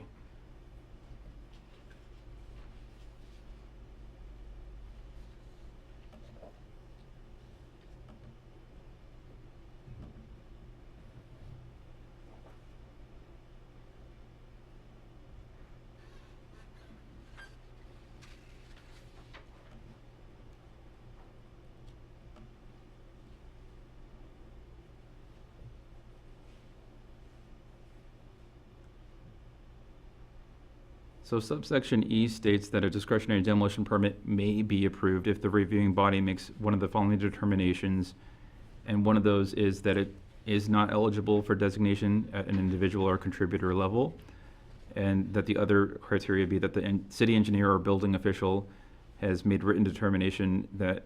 So subsection E states that a discretionary demolition permit may be approved if the reviewing body makes one of the following determinations, and one of those is that it is not eligible for designation at an individual or contributor level, and that the other criteria be that the city engineer or building official has made written determination that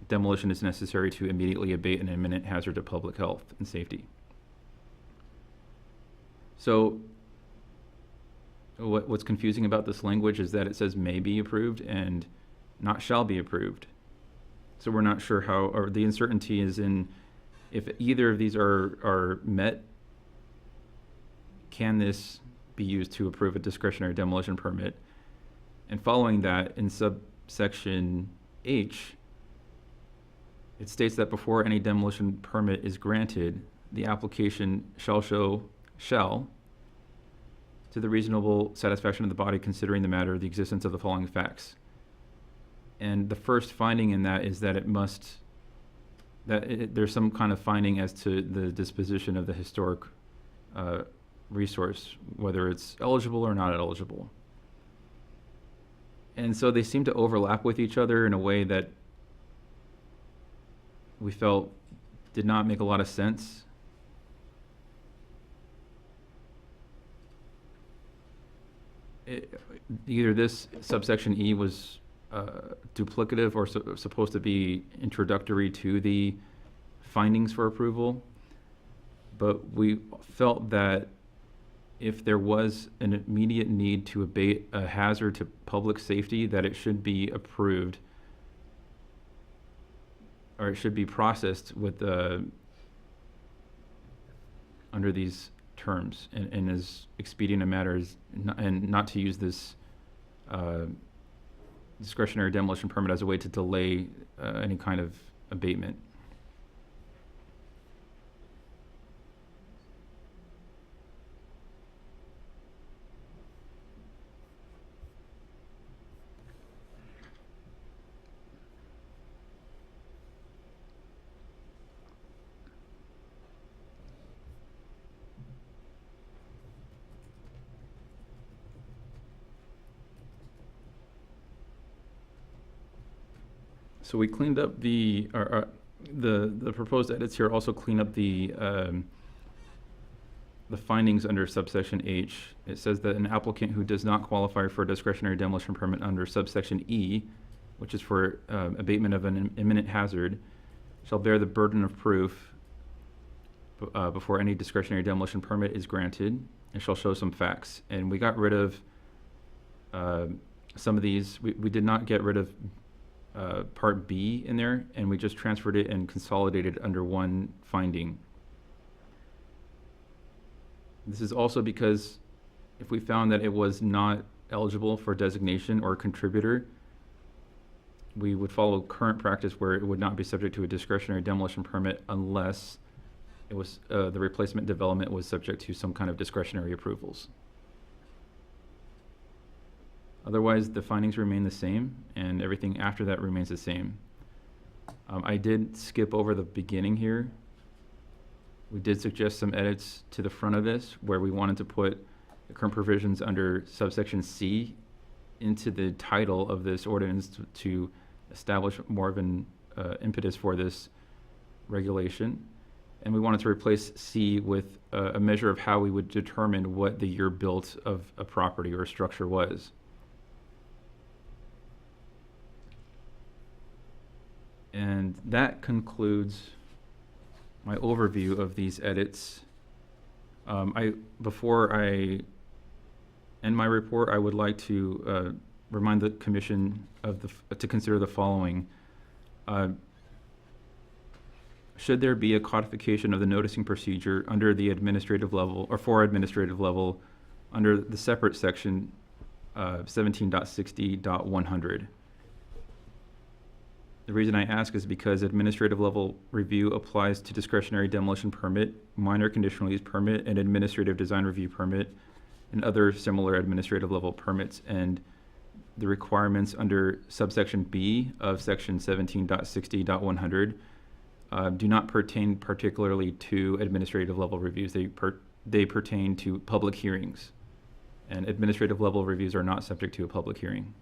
demolition is necessary to immediately abate an imminent hazard to public health and safety. So what's confusing about this language is that it says may be approved and not shall be approved. So we're not sure how, or the uncertainty is in if either of these are met, can this be used to approve a discretionary demolition permit? And following that, in subsection H, it states that before any demolition permit is granted, the application shall to the reasonable satisfaction of the body considering the matter, the existence of the following facts. And the first finding in that is that there's some kind of finding as to the disposition of the historic resource, whether it's eligible or not eligible. And so they seem to overlap with each other in a way that we felt did not make a lot of sense. Either this subsection E was duplicative or supposed to be introductory to the findings for approval, but we felt that if there was an immediate need to abate a hazard to public safety, that it should be approved, or it should be processed with under these terms, and as expedient a matter and not to use this discretionary demolition permit as a way to delay any kind of abatement. So we cleaned up the proposed edits here also clean up the findings under subsection H. It says that an applicant who does not qualify for a discretionary demolition permit under subsection E, which is for abatement of an imminent hazard, shall bear the burden of proof before any discretionary demolition permit is granted, and shall show some facts. And we got rid of some of these. We did not get rid of Part B in there, and we just transferred it and consolidated under one finding. This is also because if we found that it was not eligible for designation or contributor, we would follow current practice where it would not be subject to a discretionary demolition permit unless it was the replacement development was subject to some kind of discretionary approvals. Otherwise, the findings remain the same, and everything after that remains the same. I did skip over the beginning here. We did suggest some edits to the front of this, where we wanted to put the current provisions under subsection C into the title of this ordinance to establish more of an impetus for this regulation. And we wanted to replace C with a measure of how we would determine what the year built of a property or a structure was. And that concludes my overview of these edits. Before I end my report, I would like to remind the commission to consider the following. Should there be a codification of the noticing procedure under the administrative level or for administrative level under the separate section 17.60.100? The reason I ask is because administrative level review applies to discretionary demolition permit, minor conditional use permit, and administrative design review permit, and other similar administrative level permits. And the requirements under subsection B of section 17.60.100 do not pertain particularly to administrative level reviews. They pertain to public hearings, and administrative level reviews are not subject to a public hearing.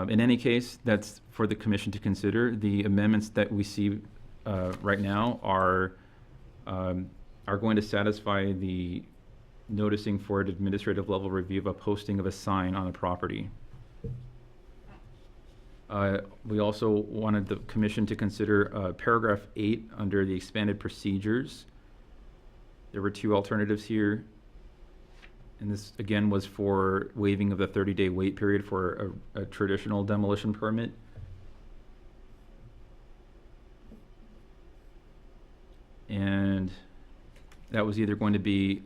In any case, that's for the commission to consider. The amendments that we see right now are going to satisfy the noticing for an administrative level review of a posting of a sign on a property. We also wanted the commission to consider paragraph 8 under the expanded procedures. There were two alternatives here. And this, again, was for waiving of the 30-day wait period for a traditional demolition permit. And that was either going to be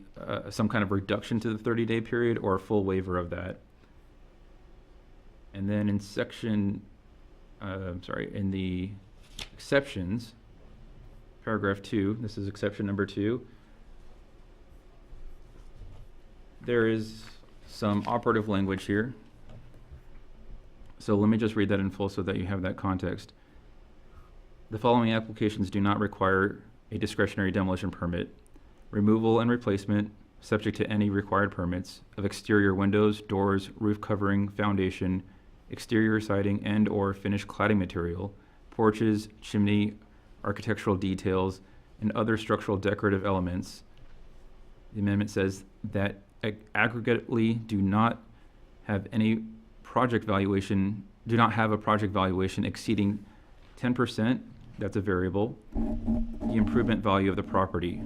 some kind of reduction to the 30-day period or a full waiver of that. And then in in the exceptions, paragraph 2, this is exception number 2, there is some operative language here. So let me just read that in full so that you have that context. The following applications do not require a discretionary demolition permit. Removal and replacement, subject to any required permits, of exterior windows, doors, roof covering, foundation, exterior siding and or finished cladding material, porches, chimney, architectural details, and other structural decorative elements. The amendment says that aggregately do not have a project valuation exceeding 10%, that's a variable, the improvement value of the property.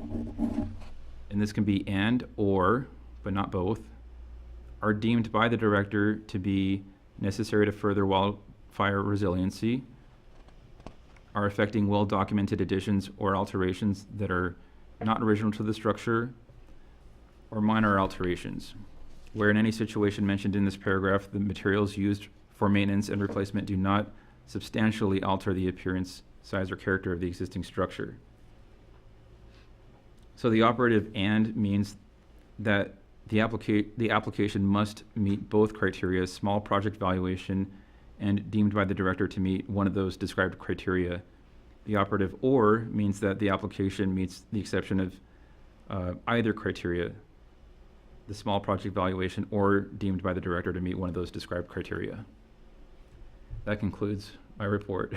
And this can be and, or, but not both, are deemed by the director to be necessary to further wildfire resiliency, are affecting well-documented additions or alterations that are not original to the structure, or minor alterations, where in any situation mentioned in this paragraph, the materials used for maintenance and replacement do not substantially alter the appearance, size, or character of the existing structure. So the operative and means that the application must meet both criteria, small project valuation and deemed by the director to meet one of those described criteria. The operative or means that the application meets the exception of either criteria, the small project valuation or deemed by the director to meet one of those described criteria. That concludes my report.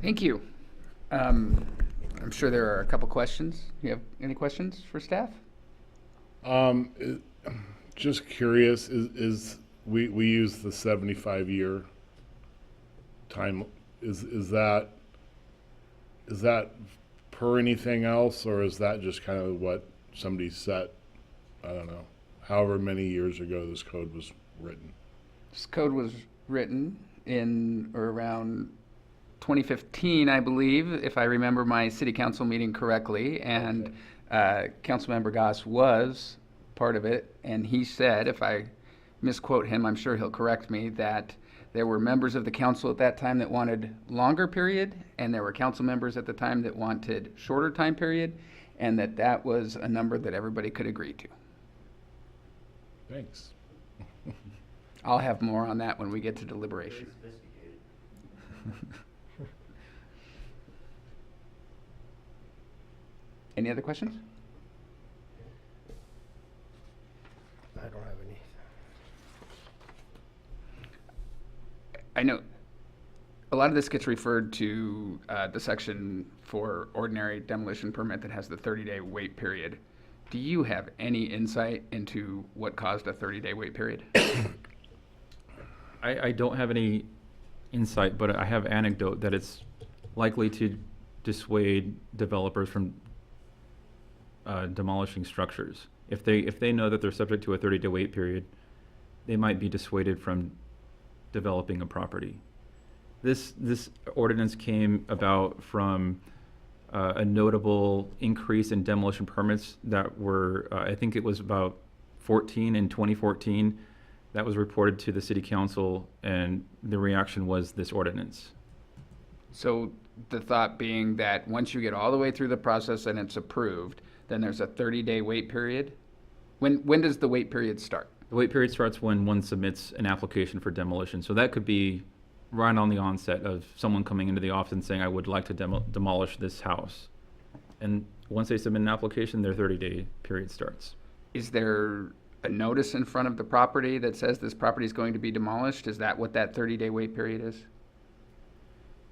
Thank you. I'm sure there are a couple questions. You have any questions for staff? Just curious, we use the 75-year time. Is that per anything else, or is that just kind of what somebody set? I don't know. However many years ago this code was written. This code was written in or around 2015, I believe, if I remember my city council meeting correctly, and Councilmember Goss was part of it, and he said, if I misquote him, I'm sure he'll correct me, that there were members of the council at that time that wanted longer period, and there were council members at the time that wanted shorter time period, and that was a number that everybody could agree to. Thanks. I'll have more on that when we get to deliberation. Any other questions? I don't have any. lot of this gets referred to the section for ordinary demolition permit that has the 30-day wait period. Do you have any insight into what caused a 30-day wait period? I don't have any insight, but I have anecdote that it's likely to dissuade developers from demolishing structures. If they know that they're subject to a 30-day wait period, they might be dissuaded from developing a property. This ordinance came about from a notable increase in demolition permits that were, I think it was about 14 in 2014. That was reported to the city council, and the reaction was this ordinance. So the thought being that once you get all the way through the process and it's approved, then there's a 30-day wait period? When does the wait period start? The wait period starts when one submits an application for demolition. So that could be right on the onset of someone coming into the office and saying, I would like to demolish this house. And once they submit an application, their 30-day period starts. Is there a notice in front of the property that says this property is going to be demolished? Is that what that 30-day wait period is?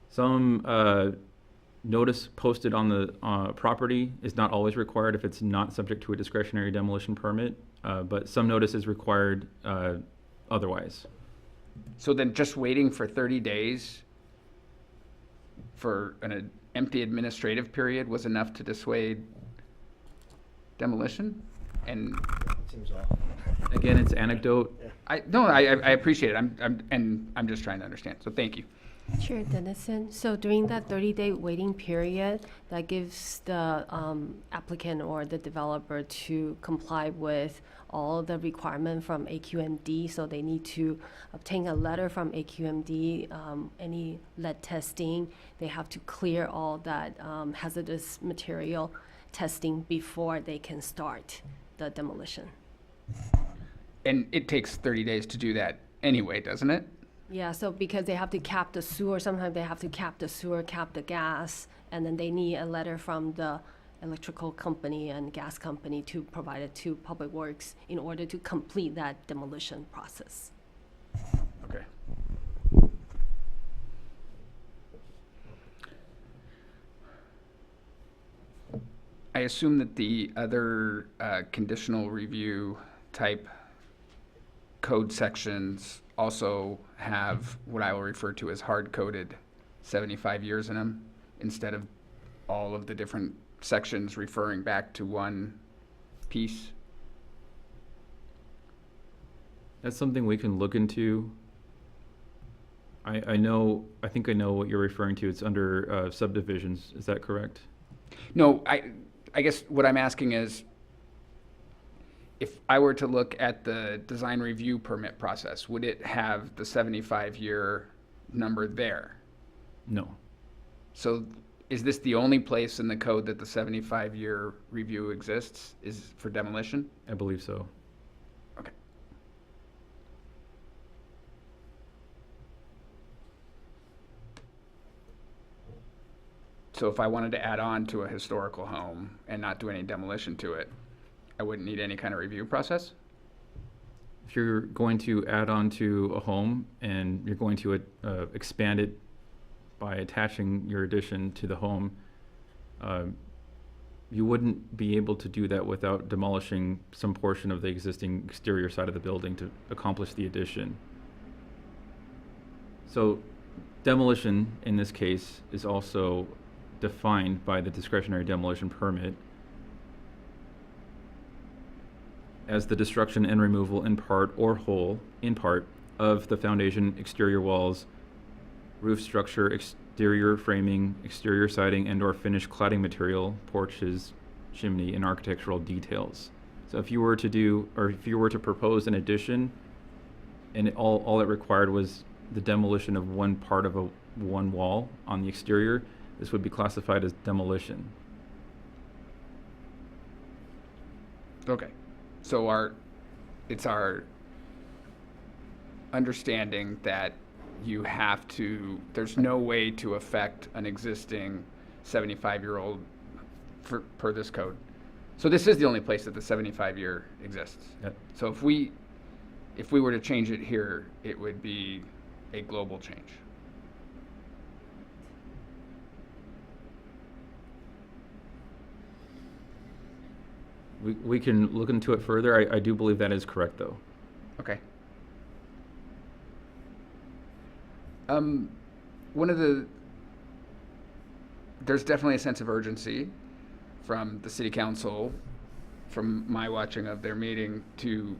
Some notice posted on the property is not always required if it's not subject to a discretionary demolition permit, but some notice is required otherwise. So then just waiting for 30 days for an empty administrative period was enough to dissuade demolition? And Seems off. Again, it's anecdote. I appreciate it. I'm just trying to understand. So thank you. Chair Dennison, so during that 30-day waiting period, that gives the applicant or the developer to comply with all the requirement from AQMD. So they need to obtain a letter from AQMD, any lead testing. They have to clear all that hazardous material testing before they can start the demolition. And it takes 30 days to do that anyway, doesn't it? Yeah, so because they have to cap the sewer, sometimes they have to cap the sewer, cap the gas, and then they need a letter from the electrical company and gas company to provide it to Public Works in order to complete that demolition process. Okay. I assume that the other conditional review type code sections also have what I will refer to as hard-coded 75 years in them, instead of all of the different sections referring back to one piece. That's something we can look into. I think I know what you're referring to. It's under subdivisions. Is that correct? No, I guess what I'm asking is, if I were to look at the design review permit process, would it have the 75-year number there? No. So is this the only place in the code that the 75-year review exists, is for demolition? I believe so. Okay. So if I wanted to add on to a historical home and not do any demolition to it, I wouldn't need any kind of review process? If you're going to add on to a home and you're going to expand it by attaching your addition to the home, you wouldn't be able to do that without demolishing some portion of the existing exterior side of the building to accomplish the addition. So demolition in this case is also defined by the discretionary demolition permit as the destruction and removal in part or whole, in part, of the foundation, exterior walls, roof structure, exterior framing, exterior siding, and/or finished cladding material, porches, chimney, and architectural details. So if you were to propose an addition, and all it required was the demolition of one part of one wall on the exterior, this would be classified as demolition. Okay. So it's our understanding that there's no way to affect an existing 75-year-old per this code. So this is the only place that the 75-year exists. Yep. So if we were to change it here, it would be a global change. We can look into it further. I do believe that is correct, though. Okay. One of there's definitely a sense of urgency from the city council, from my watching of their meeting, to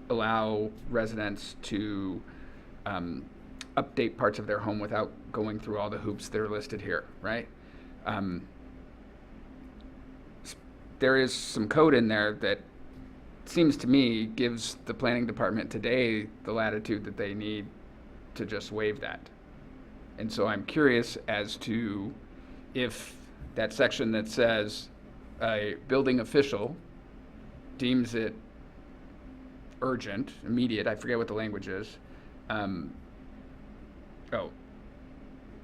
allow residents to update parts of their home without going through all the hoops that are listed here, right? There is some code in there that seems to me gives the planning department today the latitude that they need to just waive that. And so I'm curious as to if that section that says a building official deems it urgent, immediate, I forget what the language is.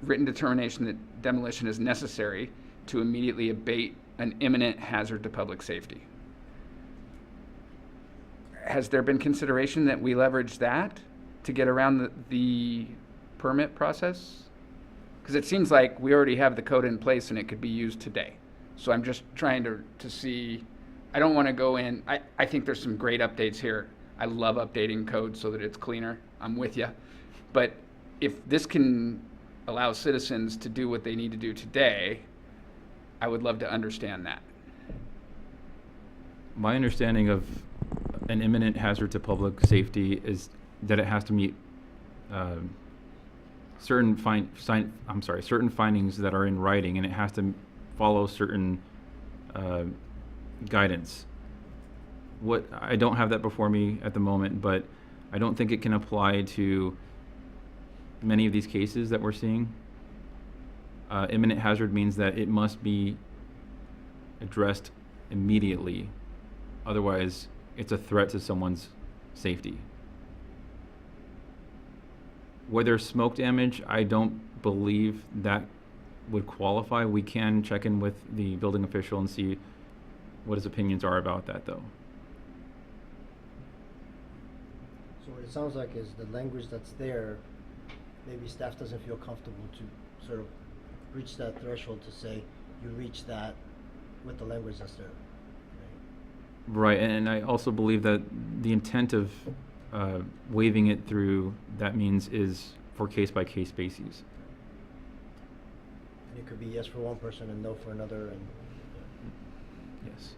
Written determination that demolition is necessary to immediately abate an imminent hazard to public safety. Has there been consideration that we leverage that to get around the permit process? Because it seems like we already have the code in place and it could be used today. So I'm just trying to see, I don't want to go in, I think there's some great updates here. I love updating code so that it's cleaner. I'm with you. But if this can allow citizens to do what they need to do today, I would love to understand that. My understanding of an imminent hazard to public safety is that it has to meet certain findings that are in writing, and it has to follow certain guidance. I don't have that before me at the moment, but I don't think it can apply to many of these cases that we're seeing. Imminent hazard means that it must be addressed immediately. Otherwise, it's a threat to someone's safety. Where there's smoke damage, I don't believe that would qualify. We can check in with the building official and see what his opinions are about that, though. So what it sounds like is the language that's there, maybe staff doesn't feel comfortable to sort of reach that threshold to say you reach that with the language that's there. Right, and I also believe that the intent of waiving it through that means is for case-by-case basis. And it could be yes for one person and no for another, and Yes.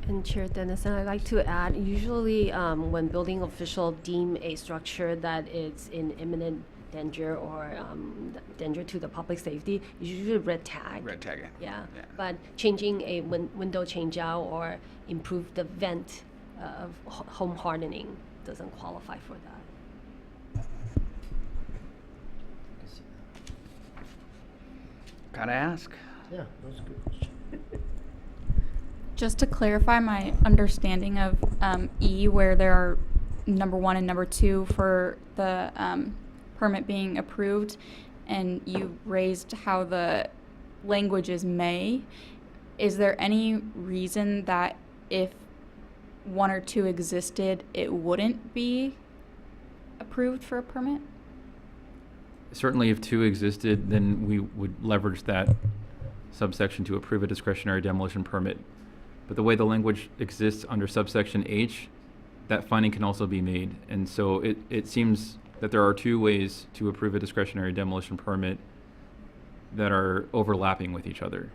And Chair Dennison, I'd like to add, usually when building official deem a structure that it's in imminent danger or danger to the public safety, usually red tag. Red tag it. Yeah, Yeah. but changing a window change out or improve the vent of home hardening doesn't qualify for that. I can see that. Gotta ask. Yeah, that was a good question. Just to clarify my understanding of E, where there are number 1 and number 2 for the permit being approved, and you raised how the language is may. Is there any reason that if 1 or 2 existed, it wouldn't be approved for a permit? Certainly, if 2 existed, then we would leverage that subsection to approve a discretionary demolition permit. But the way the language exists under subsection H, that finding can also be made. And so it seems that there are 2 ways to approve a discretionary demolition permit that are overlapping with each other.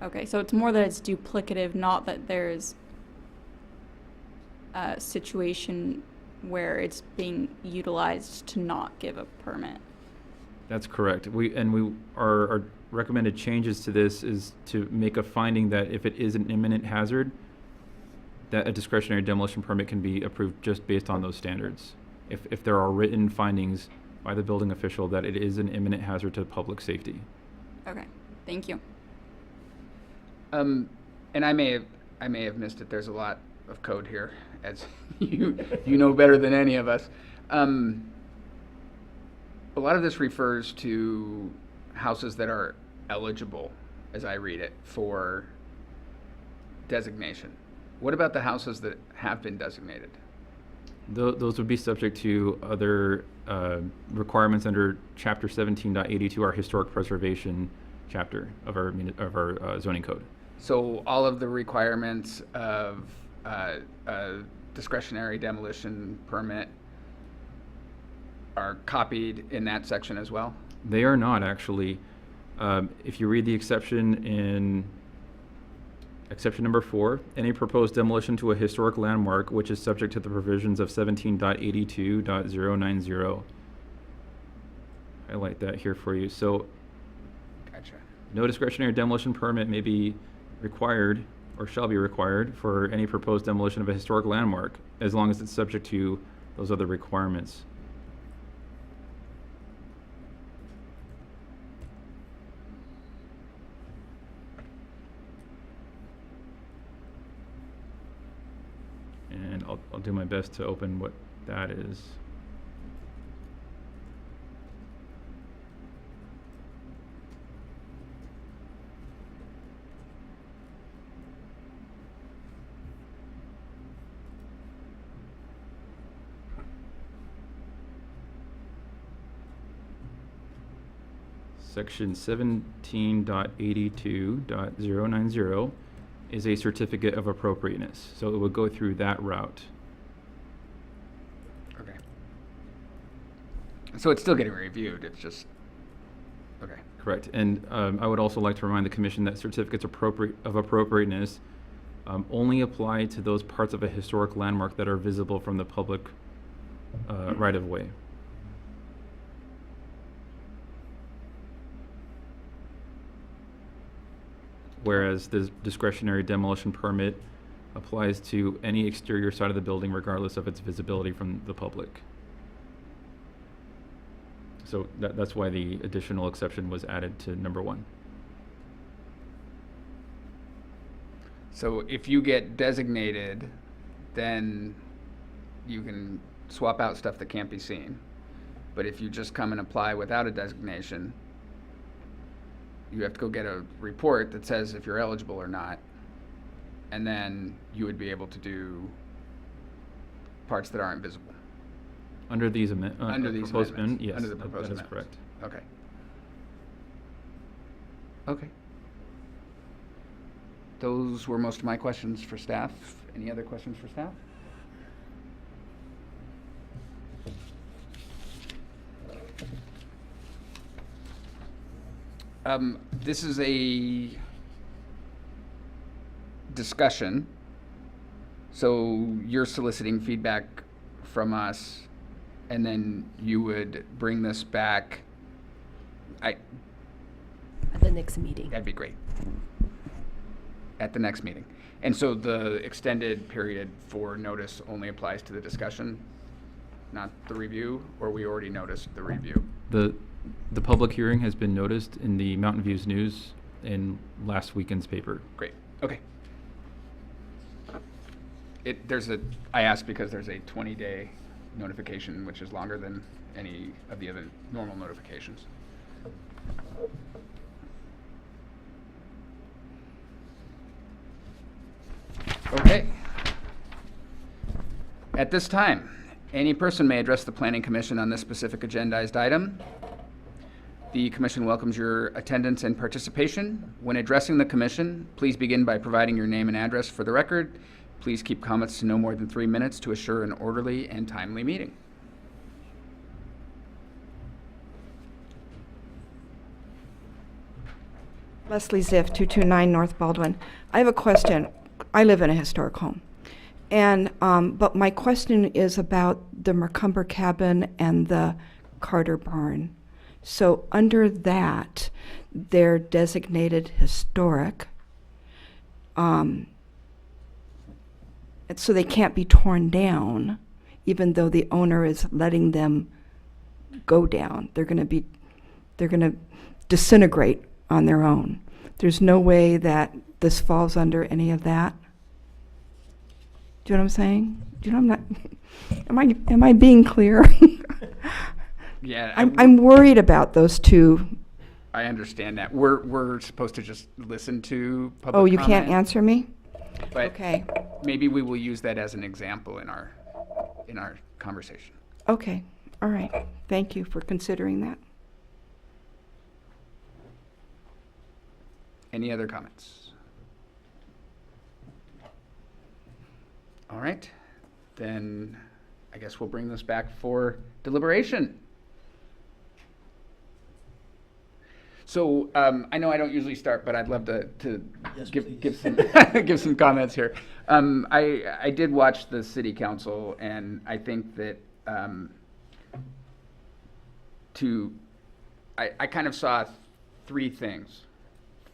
Okay, so it's more that it's duplicative, not that there's a situation where it's being utilized to not give a permit. That's correct. Our recommended changes to this is to make a finding that if it is an imminent hazard, that a discretionary demolition permit can be approved just based on those standards. If there are written findings by the building official that it is an imminent hazard to public safety. Okay, thank you. And I may have missed it. There's a lot of code here, as you know better than any of us. A lot of this refers to houses that are eligible, as I read it, for designation. What about the houses that have been designated? Those would be subject to other requirements under Chapter 17.82, our historic preservation chapter of our zoning code. So all of the requirements of a discretionary demolition permit are copied in that section as well? They are not, actually. If you read the exception in exception number 4, any proposed demolition to a historic landmark which is subject to the provisions of 17.82.090. Highlight that here for you. So Gotcha. no discretionary demolition permit may be required or shall be required for any proposed demolition of a historic landmark as long as it's subject to those other requirements. And I'll do my best to open what that is. Section 17.82.090 is a certificate of appropriateness, so it would go through that route. Okay. So it's still getting reviewed, it's just, okay. Correct. And I would also like to remind the commission that certificates of appropriateness only apply to those parts of a historic landmark that are visible from the public right-of-way. Whereas the discretionary demolition permit applies to any exterior side of the building regardless of its visibility from the public. So that's why the additional exception was added to number 1. So if you get designated, then you can swap out stuff that can't be seen. But if you just come and apply without a designation, you have to go get a report that says if you're eligible or not, and then you would be able to do parts that aren't visible. Under these Under these proposed amendments. yes, Under the proposed that is amendments. correct. Okay. Okay. Those were most of my questions for staff. Any other questions for staff? This is a discussion. So you're soliciting feedback from us, and then you would bring this back. At the next meeting. That'd be great. At the next meeting. And so the extended period for notice only applies to the discussion, not the review, or we already noticed the review? The public hearing has been noticed in the Mountain Views News in last weekend's paper. Great, okay. I asked because there's a 20-day notification, which is longer than any of the other normal notifications. Okay. At this time, any person may address the Planning Commission on this specific agendized item. The Commission welcomes your attendance and participation. When addressing the Commission, please begin by providing your name and address for the record. Please keep comments to no more than 3 minutes to assure an orderly and timely meeting. Leslie Ziff, 229 North Baldwin. I have a question. I live in a historic home. And, but my question is about the Macumber cabin and the Carter barn. So under that, they're designated historic. And so they can't be torn down, even though the owner is letting them go down. They're gonna disintegrate on their own. There's no way that this falls under any of that. Do you know what I'm saying? Do you know am I being clear? Yeah, I'm worried about those two. I understand that. We're supposed to just listen to public Oh, you comment, can't answer me? but Okay. maybe we will use that as an example in our in our conversation. Okay, all right. Thank you for considering that. Any other comments? All right, then I guess we'll bring this back for deliberation. So I know I don't usually start, but I'd love to Yes, give some give some comments here. I did watch the city council, and I think that I kind of saw three things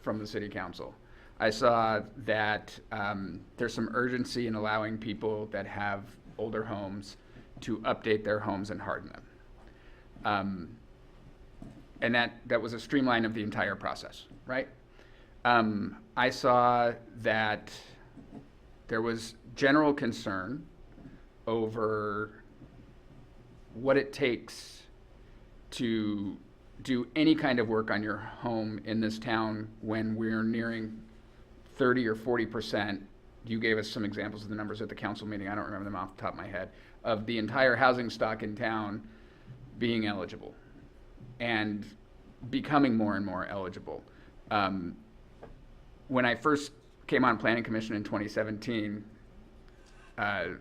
from the city council. I saw that there's some urgency in allowing people that have older homes to update their homes and harden them. And that was a streamline of the entire process, right? I saw that there was general concern over what it takes to do any kind of work on your home in this town when we're nearing 30 or 40%. You gave us some examples of the numbers at the council meeting, I don't remember them off the top of my head, of the entire housing stock in town being eligible and becoming more and more eligible. When I first came on Planning Commission in 2017, a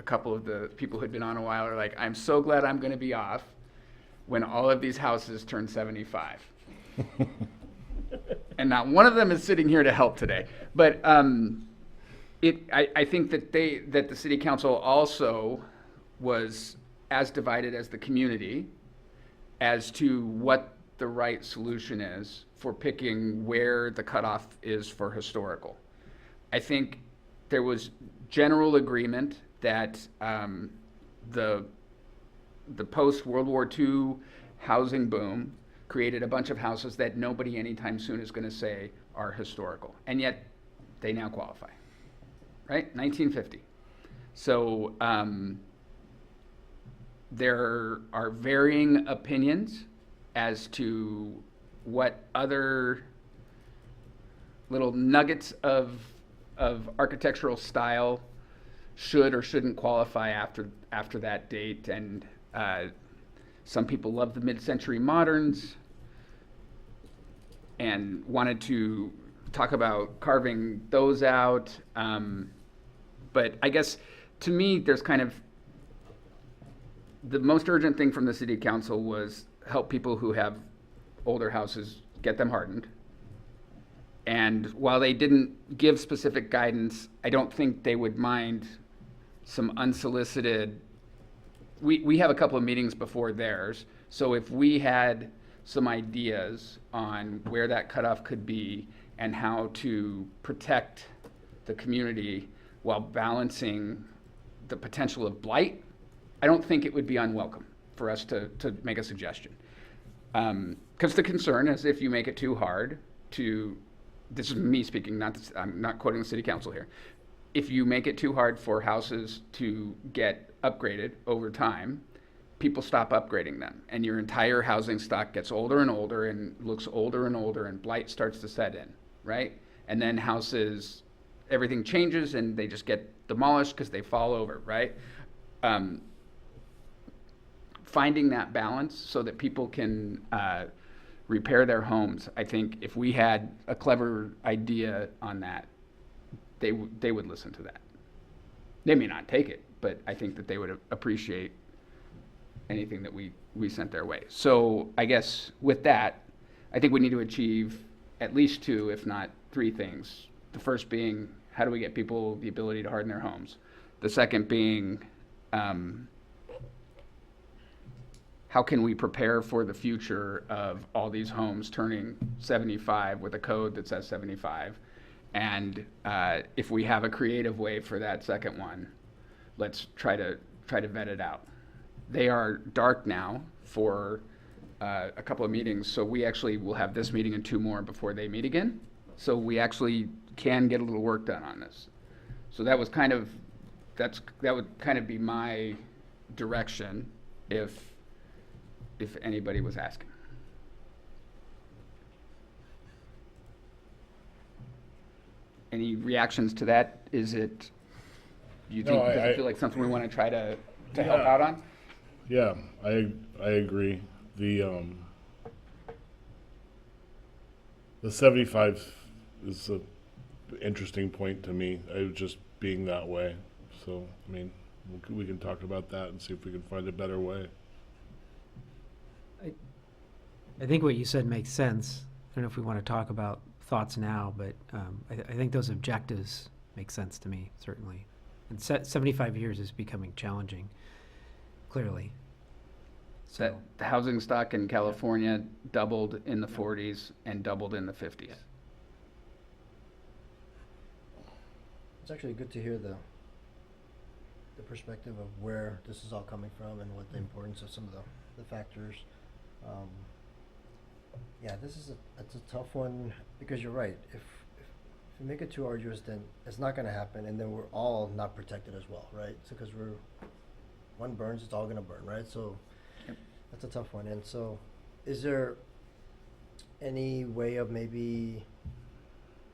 couple of the people who'd been on a while are like, I'm so glad I'm gonna be off when all of these houses turn 75. And not one of them is sitting here to help today. But I think that the city council also was as divided as the community as to what the right solution is for picking where the cutoff is for historical. I think there was general agreement that the post-World War II housing boom created a bunch of houses that nobody anytime soon is going to say are historical, and yet they now qualify, right? 1950. So there are varying opinions as to what other little nuggets of architectural style should or shouldn't qualify after that date. And some people love the mid-century moderns and wanted to talk about carving those out. But I guess to me, there's kind of the most urgent thing from the city council was help people who have older houses, get them hardened. And while they didn't give specific guidance, I don't think they would mind some unsolicited. We have a couple of meetings before theirs, so if we had some ideas on where that cutoff could be and how to protect the community while balancing the potential of blight, I don't think it would be unwelcome for us to make a suggestion. Because the concern is if you make it too hard to, this is me speaking, I'm not quoting the city council here. If you make it too hard for houses to get upgraded over time, people stop upgrading them, and your entire housing stock gets older and older and looks older and older, and blight starts to set in, right? And then houses, everything changes and they just get demolished because they fall over, right? Finding that balance so that people can repair their homes, I think if we had a clever idea on that, they would listen to that. They may not take it, but I think that they would appreciate anything that we sent their way. So I guess with that, I think we need to achieve at least two, if not three things. The first being, how do we get people the ability to harden their homes? The second being, how can we prepare for the future of all these homes turning 75 with a code that says 75? And if we have a creative way for that second one, let's try to vet it out. They are dark now for a couple of meetings, so we actually will have this meeting and two more before they meet again. So we actually can get a little work done on this. So that was that would kind of be my direction if anybody was asking. Any reactions to that? Is it, do you think, No, does I it feel like something we want to try to to help out on? Yeah, I agree. The 75 is a interesting point to me. I was just being that way. So, I mean, we can talk about that and see if we can find a better way. I think what you said makes sense. I don't know if we want to talk about thoughts now, but I think those objectives make sense to me, certainly. And 75 years is becoming challenging, clearly. That So, the housing stock in California doubled in the 40s and doubled in the 50s. It's actually good to hear the perspective of where this is all coming from and what the importance of some of the factors. Yeah, it's a tough one because you're right. If you make it too arduous, then it's not going to happen, and then we're all not protected as well, right? So because one burns, it's all going to burn, right? So that's a tough one. And so, is there any way of maybe,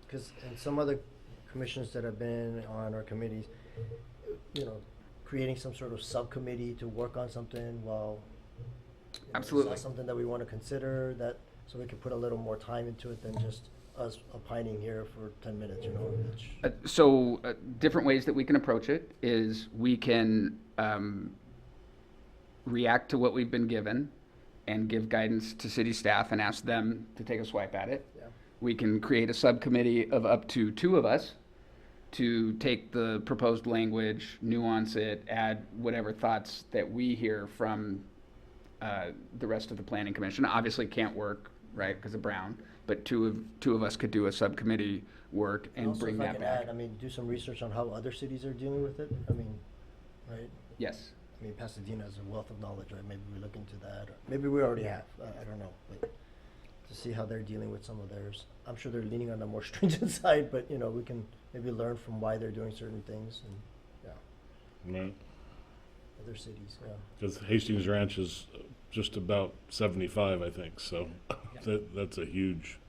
because in some other commissions that have been on our committees, creating some sort of subcommittee to work on something while Absolutely. is that something that we want to consider, that so we can put a little more time into it than just us opining here for 10 minutes, which, So different ways that we can approach it is we can react to what we've been given and give guidance to city staff and ask them to take a swipe at it. yeah. We can create a subcommittee of up to 2 of us to take the proposed language, nuance it, add whatever thoughts that we hear from the rest of the planning commission. Obviously can't work, right, because of Brown, but two of us could do a subcommittee work and Also, bring if I that can back. add, I mean, do some research on how other cities are dealing with it. I mean, right? Yes. I mean, Pasadena has a wealth of knowledge, right? Maybe we look into that, or maybe we already have. I don't know, but to see how they're dealing with some of theirs. I'm sure they're leaning on the more stringent side, but we can maybe learn from why they're doing certain things, and Right? other cities. Yeah. Because Hastings Ranch is just about 75, I think. So that's a huge.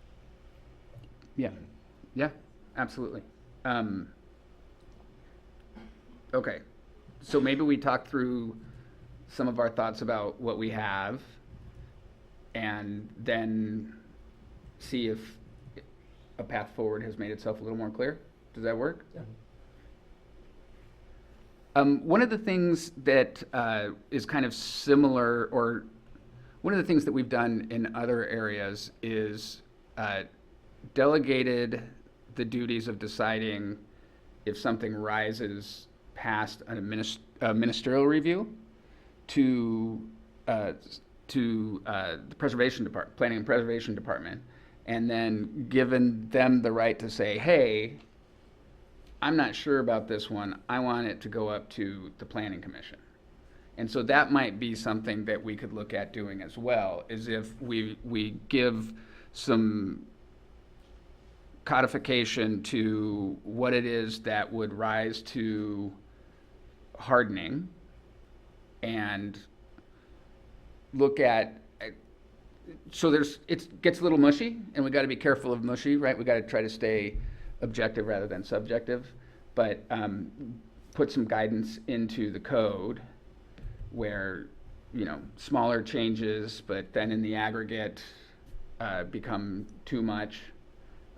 Yeah, yeah, absolutely. Okay, so maybe we talk through some of our thoughts about what we have and then see if a path forward has made itself a little more clear. Does that work? Yeah. One of the things that is kind of similar, or one of the things that we've done in other areas is delegated the duties of deciding if something rises past a ministerial review to the preservation department, planning and preservation department, and then given them the right to say, hey, I'm not sure about this one. I want it to go up to the planning commission. And so that might be something that we could look at doing as well, is if we give some codification to what it is that would rise to hardening and look at, so it gets a little mushy, and we got to be careful of mushy, right? We got to try to stay objective rather than subjective, but put some guidance into the code where, smaller changes, but then in the aggregate become too much.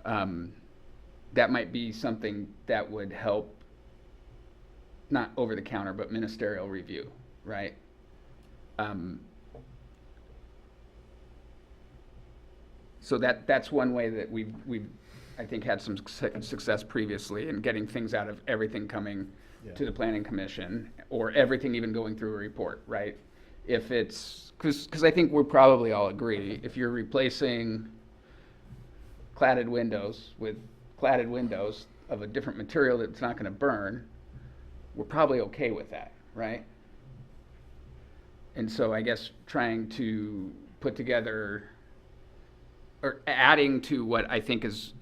That might be something that would help, not over the counter, but ministerial review, right? So that's one way that we've I think had some success previously in getting things out of everything coming to the planning commission, or everything even going through a report, right? If it's, because I think we'll probably all agree, if you're replacing cladded windows with cladded windows of a different material that's not going to burn, we're probably okay with that, right? And so I guess trying to put together, or adding to what I think is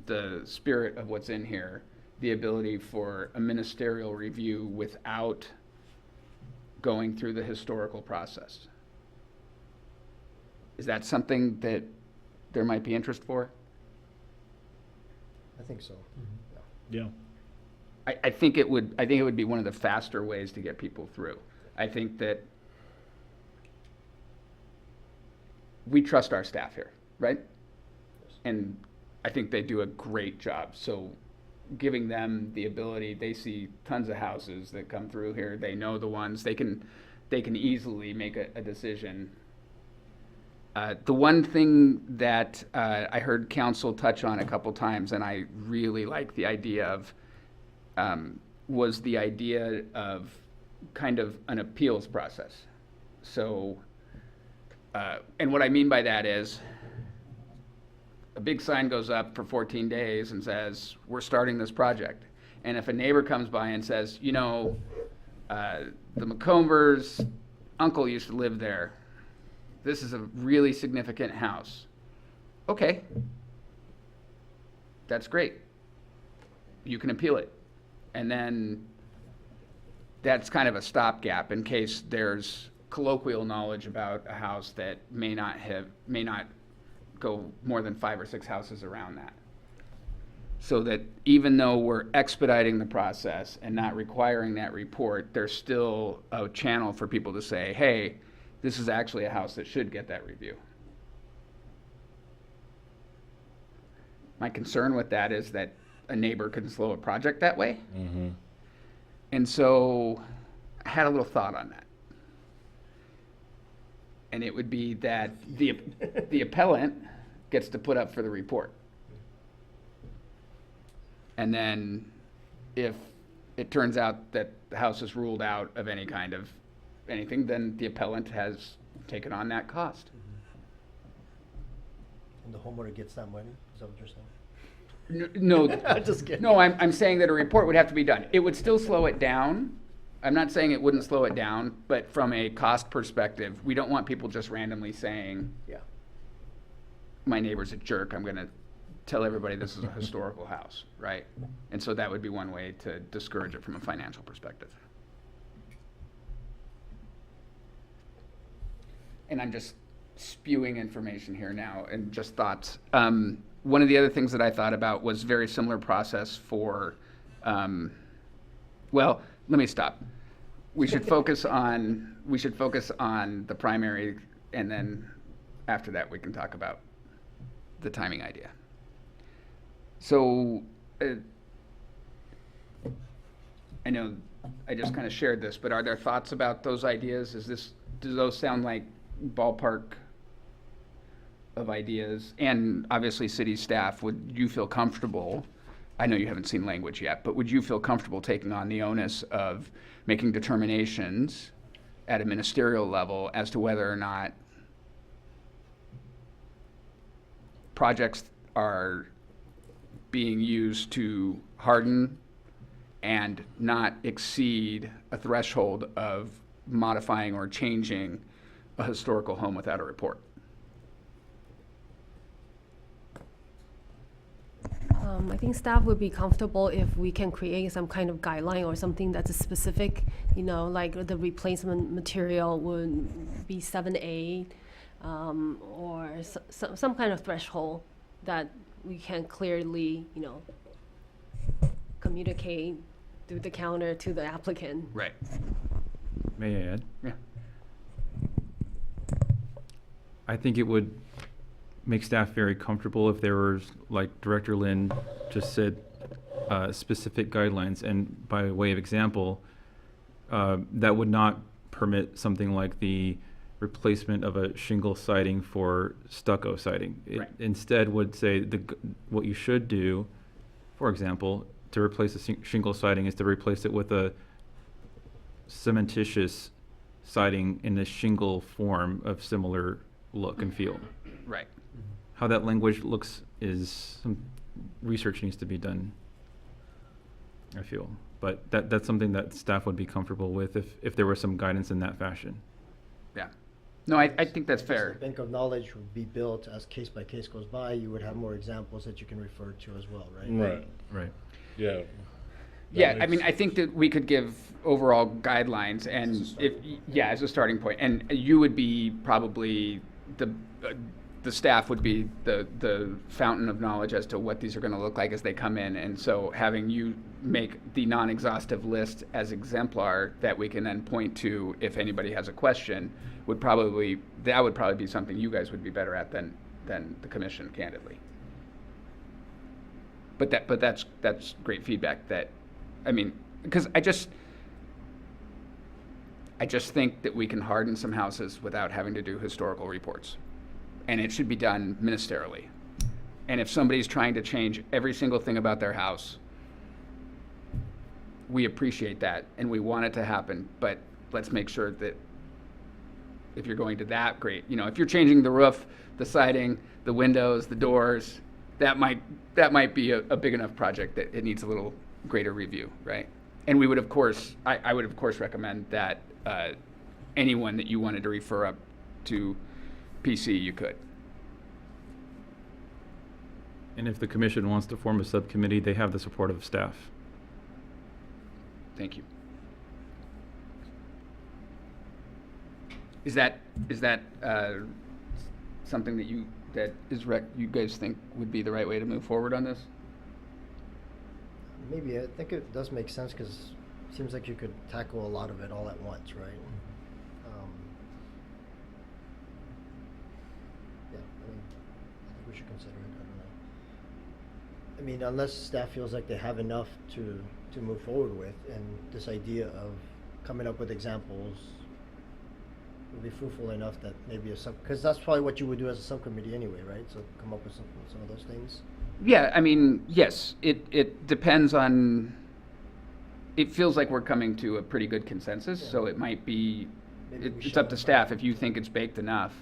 the spirit of what's in here, the ability for a ministerial review without going through the historical process. Is that something that there might be interest for? I think so. Yeah. I think it would be one of the faster ways to get people through. I think that we trust our staff here, right? And I think they do a great job. So giving them the ability, they see tons of houses that come through here. They know the ones, they can easily make a decision. The one thing that I heard council touch on a couple times, and I really like the idea of, was the idea of kind of an appeals process. So, and what I mean by that is, a big sign goes up for 14 days and says, we're starting this project. And if a neighbor comes by and says, you know, the McCombers' uncle used to live there. This is a really significant house. Okay. That's great. You can appeal it. And then that's kind of a stopgap in case there's colloquial knowledge about a house that may not go more than 5 or 6 houses around that. So that even though we're expediting the process and not requiring that report, there's still a channel for people to say, hey, this is actually a house that should get that review. My concern with that is that a neighbor can slow a project that way. Mm-hmm. And so I had a little thought on that. And it would be that the appellant gets to put up for the report. And then if it turns out that the house is ruled out of any kind of anything, then the appellant has taken on that cost. And the homeowner gets that money? Is that what you're saying? No, Just kidding. no, I'm saying that a report would have to be done. It would still slow it down. I'm not saying it wouldn't slow it down, but from a cost perspective, we don't want people just randomly saying, Yeah. my neighbor's a jerk, I'm gonna tell everybody this is a historical house, right? And so that would be one way to discourage it from a financial perspective. And I'm just spewing information here now and just thoughts. One of the other things that I thought about was very similar process for, well, let me stop. We should focus on the primary, and then after that we can talk about the timing idea. So I know I just kind of shared this, but are there thoughts about those ideas? Do those sound like ballpark of ideas? And obviously city staff, would you feel comfortable, I know you haven't seen language yet, but would you feel comfortable taking on the onus of making determinations at a ministerial level as to whether or not projects are being used to harden and not exceed a threshold of modifying or changing a historical home without a report? I think staff would be comfortable if we can create some kind of guideline or something that's specific, you know, like the replacement material would be 7A, or some kind of threshold that we can clearly, you know, communicate through the counter to the applicant. Right. May I add? Yeah. I think it would make staff very comfortable if there was, like Director Lynn just said, specific guidelines. And by way of example, that would not permit something like the replacement of a shingle siding for stucco siding. It Right. instead would say what you should do, for example, to replace a shingle siding is to replace it with a cementitious siding in a shingle form of similar look and feel. Right. How that language looks is some research needs to be done, I feel. But that's something that staff would be comfortable with if there was some guidance in that fashion. Yeah. No, I think that's The fair. bank of knowledge would be built as case by case goes by. You would have more examples that you can refer to as well, right? Right. Right. Yeah. Yeah, I mean, I think that we could give overall guidelines and if, yeah, as a starting point. And you would be probably the the staff would be the fountain of knowledge as to what these are going to look like as they come in. And so having you make the non-exhaustive list as exemplar that we can then point to if anybody has a question would probably be something you guys would be better at than the commission, candidly. But that's great feedback. Because I just think that we can harden some houses without having to do historical reports. And it should be done ministerially. And if somebody's trying to change every single thing about their house, we appreciate that and we want it to happen, but let's make sure that if you're going to that, great. If you're changing the roof, the siding, the windows, the doors, that might be a big enough project that it needs a little greater review, right? And we would, of course, I would, of course, recommend that anyone that you wanted to refer up to PC, you could. And if the commission wants to form a subcommittee, they have the support of staff. Thank you. Is that something that you guys think would be the right way to move forward on this? Maybe. I think it does make sense because it seems like you could tackle a lot of it all at once, right? Yeah, I think we should consider it. I don't know. Unless staff feels like they have enough to move forward with, and this idea of coming up with examples would be fruitful enough that maybe because that's probably what you would do as a subcommittee anyway, right? So come up with some of those things. Yeah, yes, it depends on, it feels like we're coming to a pretty good consensus, so it might be, it's up to staff. If you think it's baked enough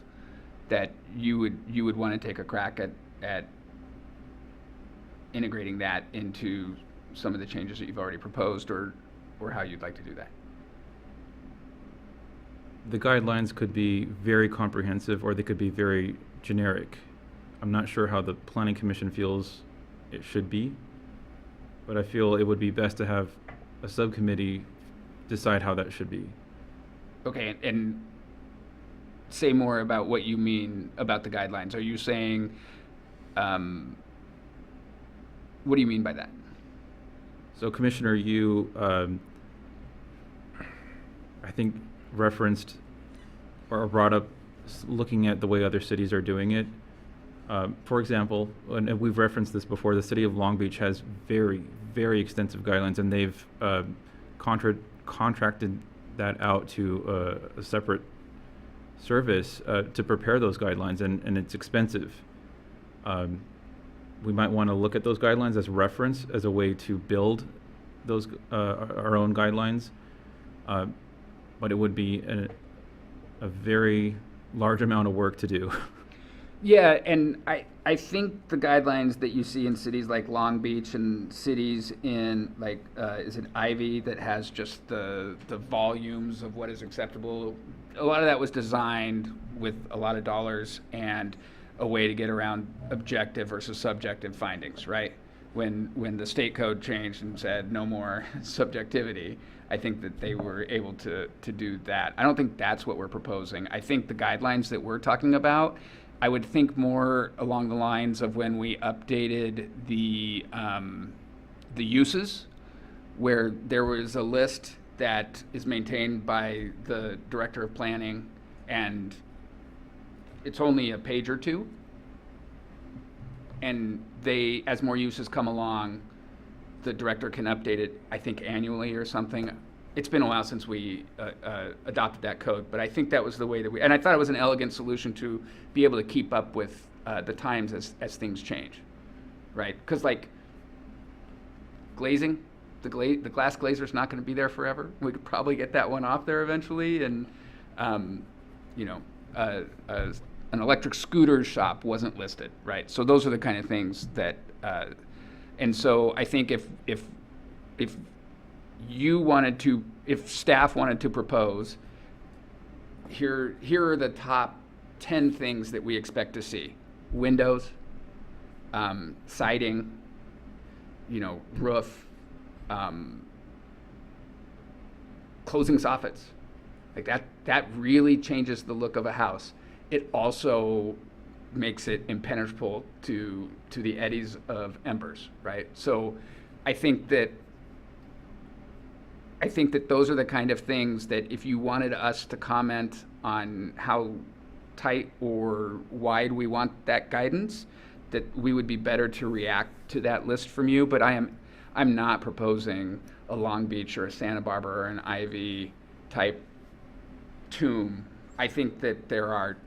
that you would want to take a crack at integrating that into some of the changes that you've already proposed, or how you'd like to do that. The guidelines could be very comprehensive or they could be very generic. I'm not sure how the Planning Commission feels it should be, but I feel it would be best to have a subcommittee decide how that should be. Okay, and say more about what you mean about the guidelines. Are you saying, what do you mean by that? So Commissioner, you, I think, referenced or brought up looking at the way other cities are doing it. For example, and we've referenced this before, the city of Long Beach has very, very extensive guidelines, and they've contracted that out to a separate service to prepare those guidelines, and it's expensive. We might want to look at those guidelines as reference, as a way to build those our own guidelines, but it would be a very large amount of work to do. Yeah, and I think the guidelines that you see in cities like Long Beach and cities in like, is it Ivy, that has just the volumes of what is acceptable, a lot of that was designed with a lot of dollars and a way to get around objective versus subjective findings, right? When the state code changed and said no more subjectivity, I think that they were able to do that. I don't think that's what we're proposing. I think the guidelines that we're talking about, I would think more along the lines of when we updated the uses, where there was a list that is maintained by the director of planning, and it's only a page or two. And they, as more uses come along, the director can update it, I think, annually or something. It's been a while since we adopted that code, but I think that was the way that and I thought it was an elegant solution to be able to keep up with the times as things change, right? Because like glazing, the glass glazer's not going to be there forever. We could probably get that one off there eventually, and an electric scooter shop wasn't listed, right? So those are the kind of things that, and so I think if you wanted to, if staff wanted to propose, here are the top 10 things that we expect to see: windows, siding, roof, closing soffits. Like that really changes the look of a house. It also makes it impenetrable to the eddies of embers, right? So I think that those are the kind of things that if you wanted us to comment on how tight or wide we want that guidance, that we would be better to react to that list from you. But I'm not proposing a Long Beach or a Santa Barbara or an Ivy type tomb. I think that there are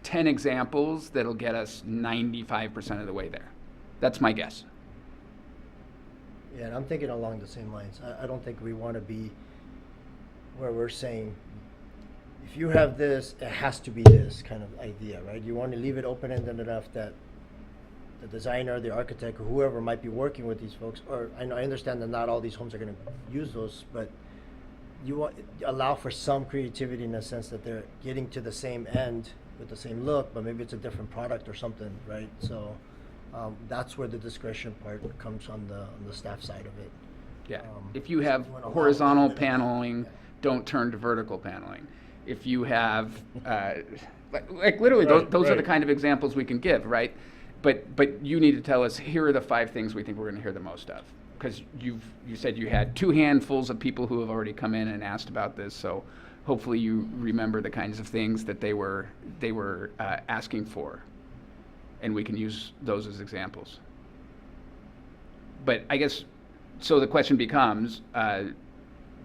10 examples that'll get us 95% of the way there. That's my guess. Yeah, and I'm thinking along the same lines. I don't think we want to be where we're saying, if you have this, it has to be this kind of idea, right? You want to leave it open-ended enough that the designer, the architect, or whoever might be working with these folks, or I understand that not all these homes are going to use those, but you want allow for some creativity in the sense that they're getting to the same end with the same look, but maybe it's a different product or something, right? So that's where the discretion part comes on the staff side of it. Yeah. If you have you wanna allow horizontal a little bit of- paneling, don't turn to vertical paneling. If you have, like literally, Right, those are the right. kind of examples we can give, right? But you need to tell us, here are the 5 things we think we're going to hear the most of. Because you said you had 2 handfuls of people who have already come in and asked about this, so hopefully you remember the kinds of things that they were asking for, and we can use those as examples. But I guess, so the question becomes,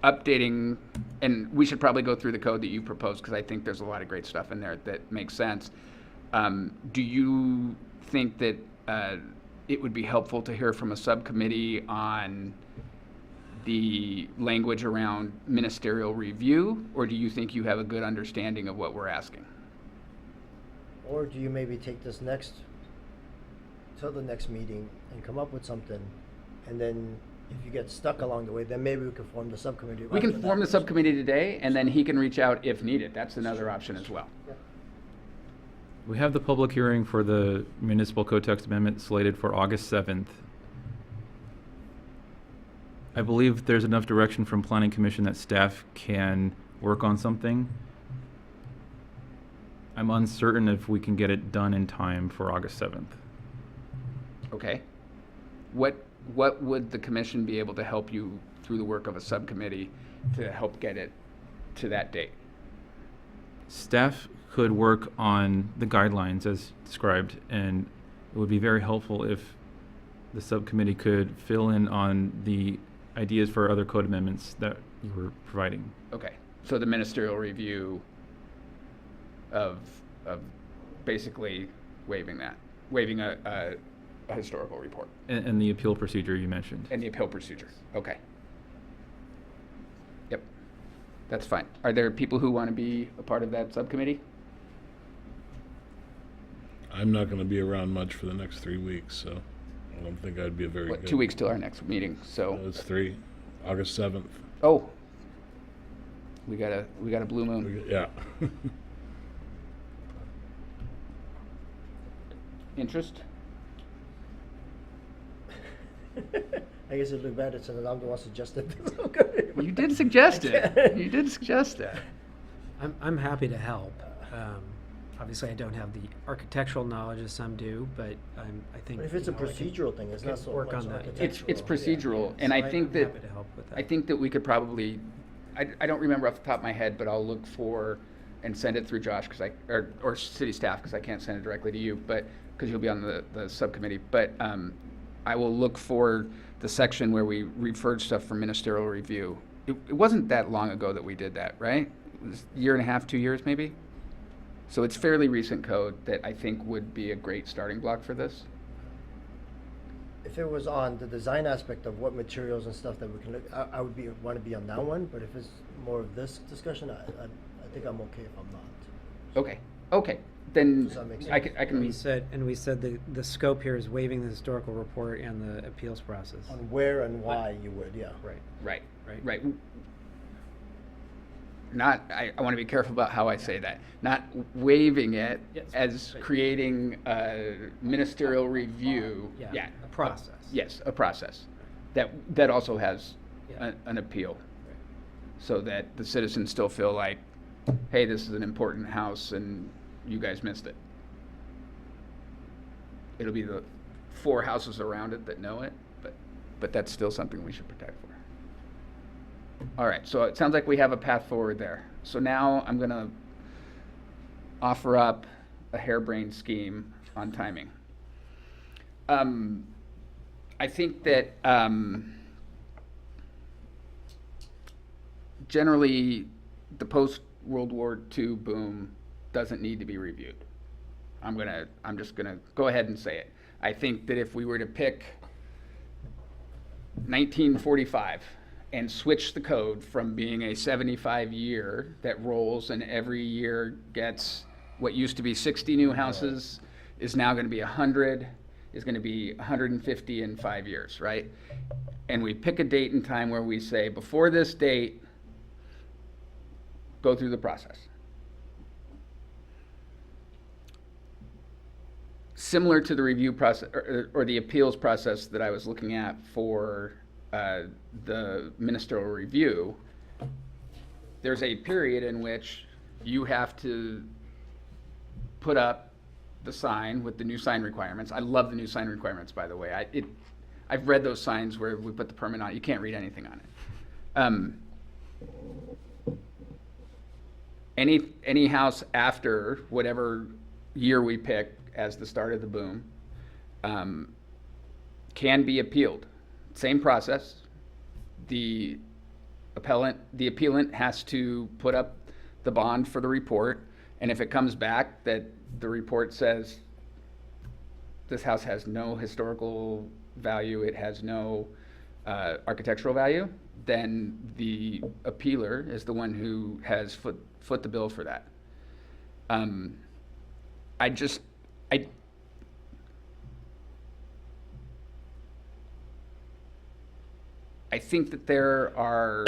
updating, and we should probably go through the code that you proposed, because I think there's a lot of great stuff in there that makes sense. Do you think that it would be helpful to hear from a subcommittee on the language around ministerial review, or do you think you have a good understanding of what we're asking? Or do you maybe take this till the next meeting and come up with something, and then if you get stuck along the way, then maybe we can form the subcommittee. We can form the subcommittee today, and then he can reach out if needed. That's another option as well. We have the public hearing for the municipal code text amendment slated for August 7th. I believe there's enough direction from Planning Commission that staff can work on something. I'm uncertain if we can get it done in time for August 7th. Okay. What would the commission be able to help you through the work of a subcommittee to help get it to that date? Staff could work on the guidelines as described, and it would be very helpful if the subcommittee could fill in on the ideas for other code amendments that you were providing. Okay, so the ministerial review of basically waiving a historical report And the appeal procedure you mentioned. and the appeal procedure. Okay. Yep, that's fine. Are there people who want to be a part of that subcommittee? I'm not going to be around much for the next 3 weeks, so I don't think I'd be a very What, good. 2 weeks till our next meeting, so, It's 3, August 7th. oh, we got a blue moon. Yeah. Interest? I guess it'd look better since I'm the one suggested this. Okay. You did suggest it. You did suggest that. I'm happy to help. Obviously, I don't have the architectural knowledge as some do, but I think. But if it's a you know, I can- procedural thing, it's I not can so work much on that. architectural. It's procedural, and So I think I'm that, happy to help with that. I think that we could probably, I don't remember off the top of my head, but I'll look for and send it through Josh, or city staff, because I can't send it directly to you, but, because you'll be on the subcommittee. But I will look for the section where we referred stuff from ministerial review. It wasn't that long ago that we did that, right? It was a year and a half, 2 years maybe? So it's fairly recent code that I think would be a great starting block for this. If it was on the design aspect of what materials and stuff that we can look, I would want to be on that one, but if it's more of this discussion, I think I'm okay if I'm not. Okay, then Does that make I sense? can, We said the scope here is waiving the historical report and the appeals process. On where and why you would, yeah. Right. right. Not, I want to be careful about how I say that. Not waiving it Yes, as right. creating a ministerial review. Yeah, a process. Yes, a process that also has Yeah. an appeal, so that the citizens still feel like, hey, this is an important house and you guys missed it. it'll be the 4 houses around it that know it, but that's still something we should protect for. All right, so it sounds like we have a path forward there. So now I'm gonna offer up a harebrained scheme on timing. I think that generally the post-World War II boom doesn't need to be reviewed. I'm just gonna go ahead and say it. I think that if we were to pick 1945 and switch the code from being a 75-year that rolls and every year gets what used to be 60 new houses is now going to be 100, is going to be 150 in 5 years, right? And we pick a date and time where we say, before this date, go through the process. Similar to the review process or the appeals process that I was looking at for the ministerial review, there's a period in which you have to put up the sign with the new sign requirements. I love the new sign requirements, by the way. I've read those signs where we put the permit on it. You can't read anything on it. Any house after whatever year we pick as the start of the boom can be appealed. Same process. The appealant has to put up the bond for the report, and if it comes back that the report says this house has no historical value, it has no architectural value, then the appealer is the one who has foot the bill for that. I think that there are,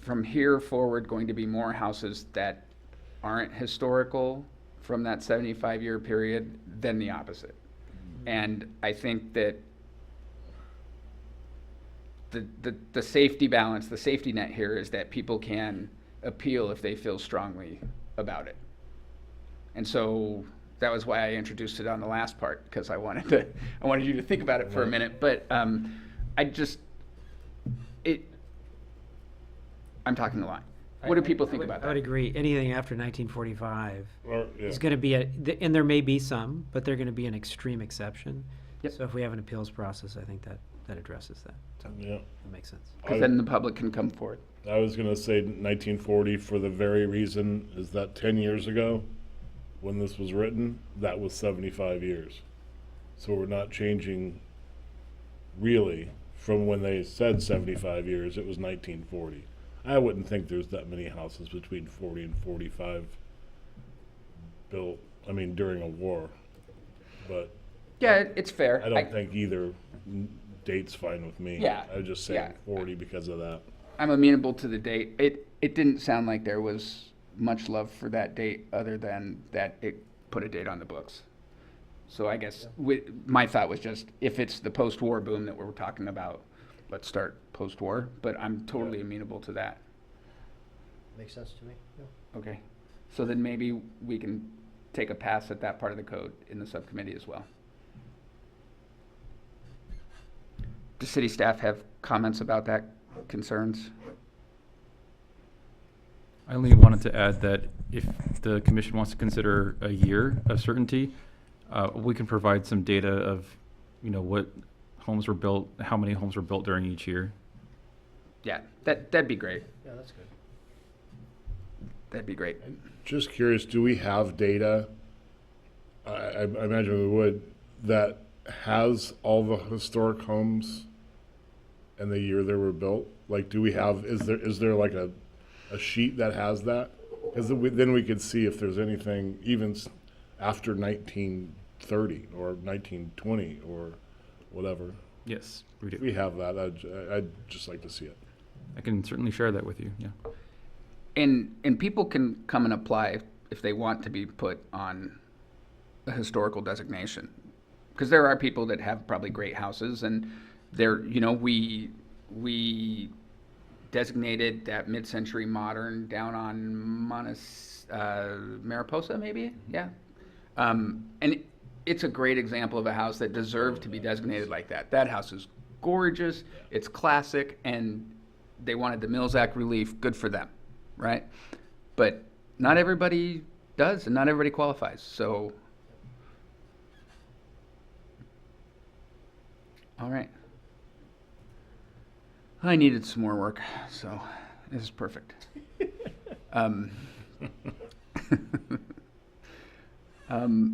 from here forward, going to be more houses that aren't historical from that 75-year period than the opposite. And I think that the safety balance, the safety net here is that people can appeal if they feel strongly about it. And so that was why I introduced it on the last part, because I wanted you to think about it for a minute. But I'm talking a lot. What do people think about I would that? agree. Anything after 1945 Or, yeah. is going to be and there may be some, but they're going to be an extreme exception. Yep. So if we have an appeals process, I think that addresses that. So Yeah. that makes sense. Because then the public can come forward. I was gonna say 1940 for the very reason is that 10 years ago, when this was written, that was 75 years. So we're not changing really from when they said 75 years, it was 1940. I wouldn't think there's that many houses between 40 and 45 built, I mean, during a war. But Yeah, it's fair. I don't think either date's fine with me. Yeah, I was just saying yeah. 40 because of that. I'm amenable to the date. It didn't sound like there was much love for that date other than that it put a date on the books. So I guess my thought was just, if it's the post-war boom that we're talking about, let's start post-war, but I'm totally amenable to that. Makes sense to me. Yeah. Okay. So then maybe we can take a pass at that part of the code in the subcommittee as well. Does city staff have comments about that, concerns? I only wanted to add that if the commission wants to consider a year of certainty, we can provide some data of, what homes were built, how many homes were built during each year. Yeah, that'd be great. Yeah, that's good. That'd be great. Just curious, do we have data, I imagine we would, that has all the historic homes and the year they were built? Like, do we have, is there like a sheet that has that? Because then we could see if there's anything even after 1930 or 1920 or whatever. Yes, we If do. we have that, I'd just like to see it. I can certainly share that with you, yeah. And people can come and apply if they want to be put on a historical designation. Because there are people that have probably great houses, and we designated that mid-century modern down on Mariposa, maybe, yeah. And it's a great example of a house that deserved to be designated like that. That house is gorgeous, it's classic, and they wanted the Mills Act relief, good for them, right? But not everybody does, and not everybody qualifies, so. All right. I needed some more work, so this is perfect.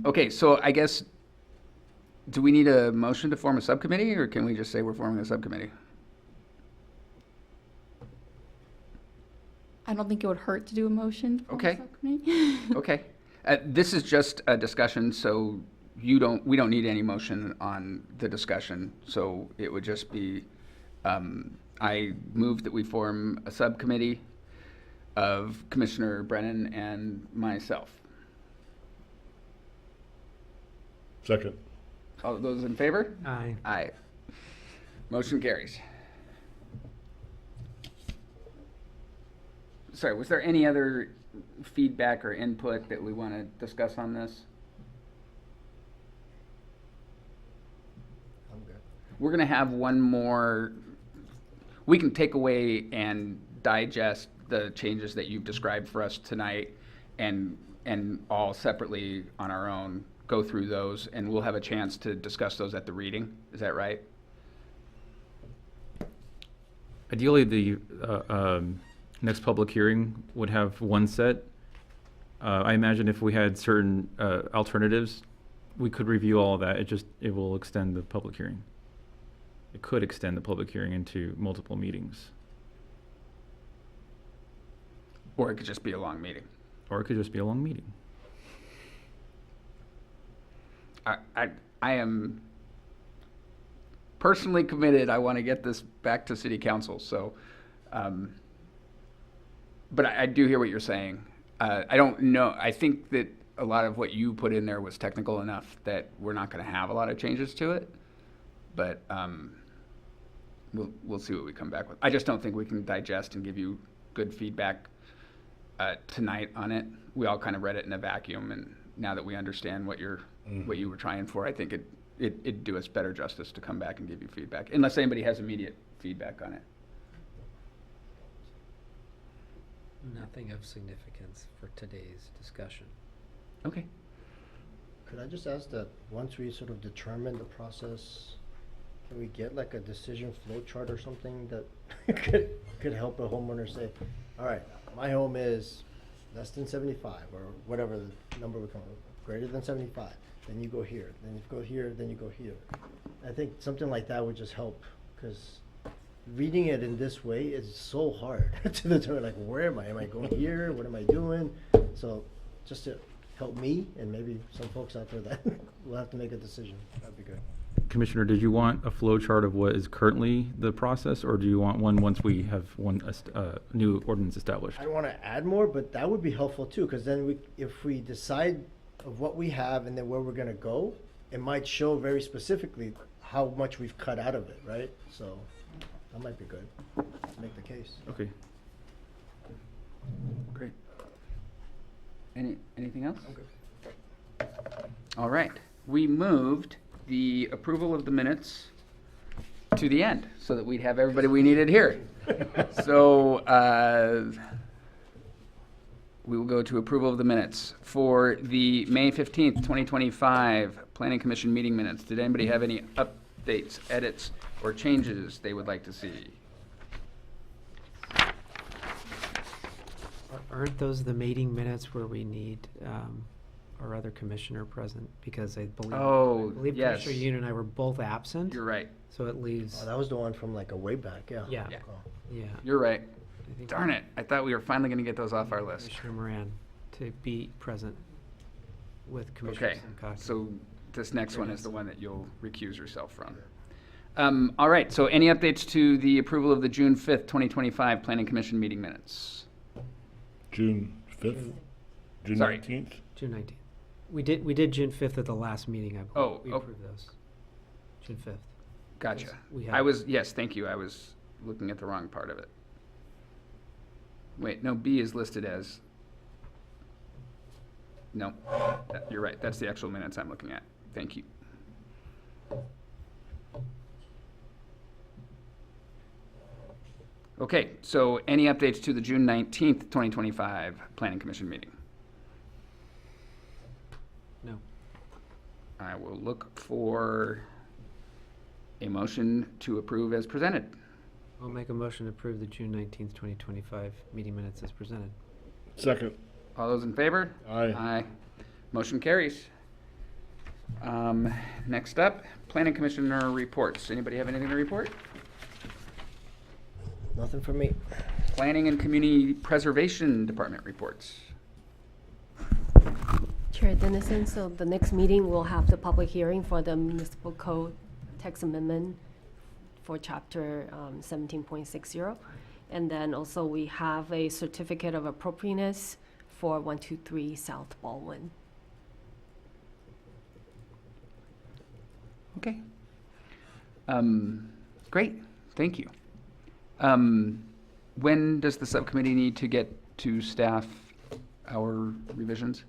Okay, so I guess, do we need a motion to form a subcommittee, or can we just say we're forming a subcommittee? I don't think it would hurt to do a motion for Okay. a subcommittee. Okay. This is just a discussion, so we don't need any motion on the discussion. So it would just be, I move that we form a subcommittee of Commissioner Brennan and myself. Second. All those in favor? Aye. Aye. Motion carries. Sorry, was there any other feedback or input that we want to discuss on this? I'm good. We're going to have one more, we can take away and digest the changes that you've described for us tonight and all separately on our own go through those, and we'll have a chance to discuss those at the reading. Is that right? Ideally, the next public hearing would have one set. I imagine if we had certain alternatives, we could review all of that. It will extend the public hearing. It could extend the public hearing into multiple meetings, Or it could just be a long meeting. or it could just be a long meeting. I am personally committed. I want to get this back to city council, so, but I do hear what you're saying. I don't know, I think that a lot of what you put in there was technical enough that we're not going to have a lot of changes to it, but we'll see what we come back with. I just don't think we can digest and give you good feedback tonight on it. We all kind of read it in a vacuum, and now that we understand what you were trying for, I think it'd do us better justice to come back and give you feedback, unless anybody has immediate feedback on it. Nothing of significance for today's discussion. Okay. Could I just ask that once we sort of determine the process, can we get like a decision flow chart or something that could help a homeowner say, all right, my home is less than 75 or whatever the number would come up, greater than 75, then you go here, then you go here, then you go here. I think something like that would just help, because reading it in this way is so hard to determine, like, where am I? Am I going here? What am I doing? So just to help me and maybe some folks out there that will have to make a decision, that'd be good. Commissioner, did you want a flow chart of what is currently the process, or do you want one once we have one new ordinance established? I don't want to add more, but that would be helpful too, because then if we decide of what we have and then where we're going to go, it might show very specifically how much we've cut out of it, right? So that might be good to make the case. Okay. Great. Anything else? I'm good. All right. We moved the approval of the minutes to the end so that we'd have everybody we needed here. So we will go to approval of the minutes for the May 15th, 2025 Planning Commission meeting minutes. Did anybody have any updates, edits, or changes they would like to see? Aren't those the meeting minutes where we need our other commissioner present? Because I believe yes. Commissioner Yoon and I were both absent. You're right. So it leaves, Oh, that was the one from like a way back, yeah. Yeah. Yeah. Oh. yeah. You're right. I think Darn it. I thought we were finally going to get those off our list. Commissioner Moran to be present with Commissioner Okay, Simcox. so this next one is the one that you'll recuse yourself from. All right, so any updates to the approval of the June 5th, 2025 Planning Commission meeting minutes? June 5th? June Sorry. 19th? June 19th. We did June 5th at the last meeting, I believe. Oh, We oh. approved those. June 5th. Gotcha. We I have- was, yes, thank you. I was looking at the wrong part of it. Wait, no, B is listed as, No, you're right. That's the actual minutes I'm looking at. Thank you. Okay, so any updates to the June 19th, 2025 Planning Commission meeting? No. I will look for a motion to approve as presented. I'll make a motion to approve the June 19th, 2025 meeting minutes as presented. Second. All those in favor? Aye. Aye. Motion carries. Next up, Planning Commissioner reports. Anybody have anything to report? Nothing from me. Planning and Community Preservation Department reports. Chair Dennison, so the next meeting will have the public hearing for the municipal code text amendment for chapter 17.60. And then also we have a certificate of appropriateness for 123 South Baldwin. Okay. Great, thank you. When does the subcommittee need to get to staff our revisions?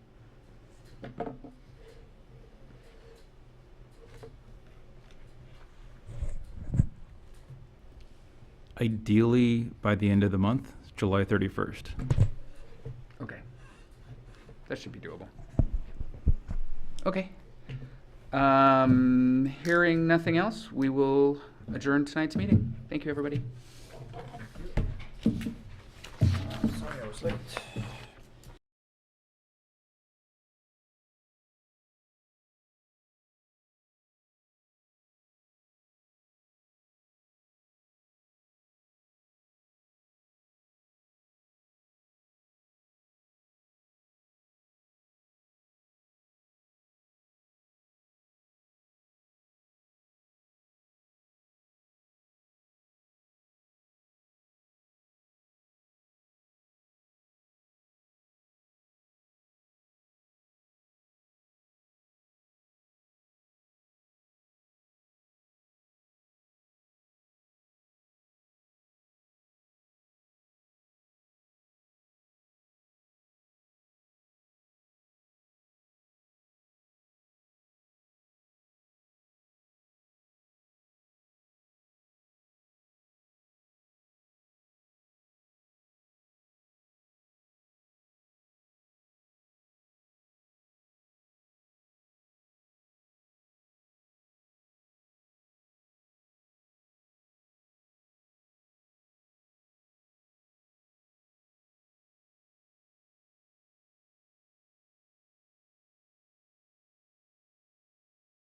Ideally, by the end of the month, July 31st. Okay. That should be doable. Okay. Hearing nothing else, we will adjourn tonight's meeting. Thank you, everybody. Sorry I was late.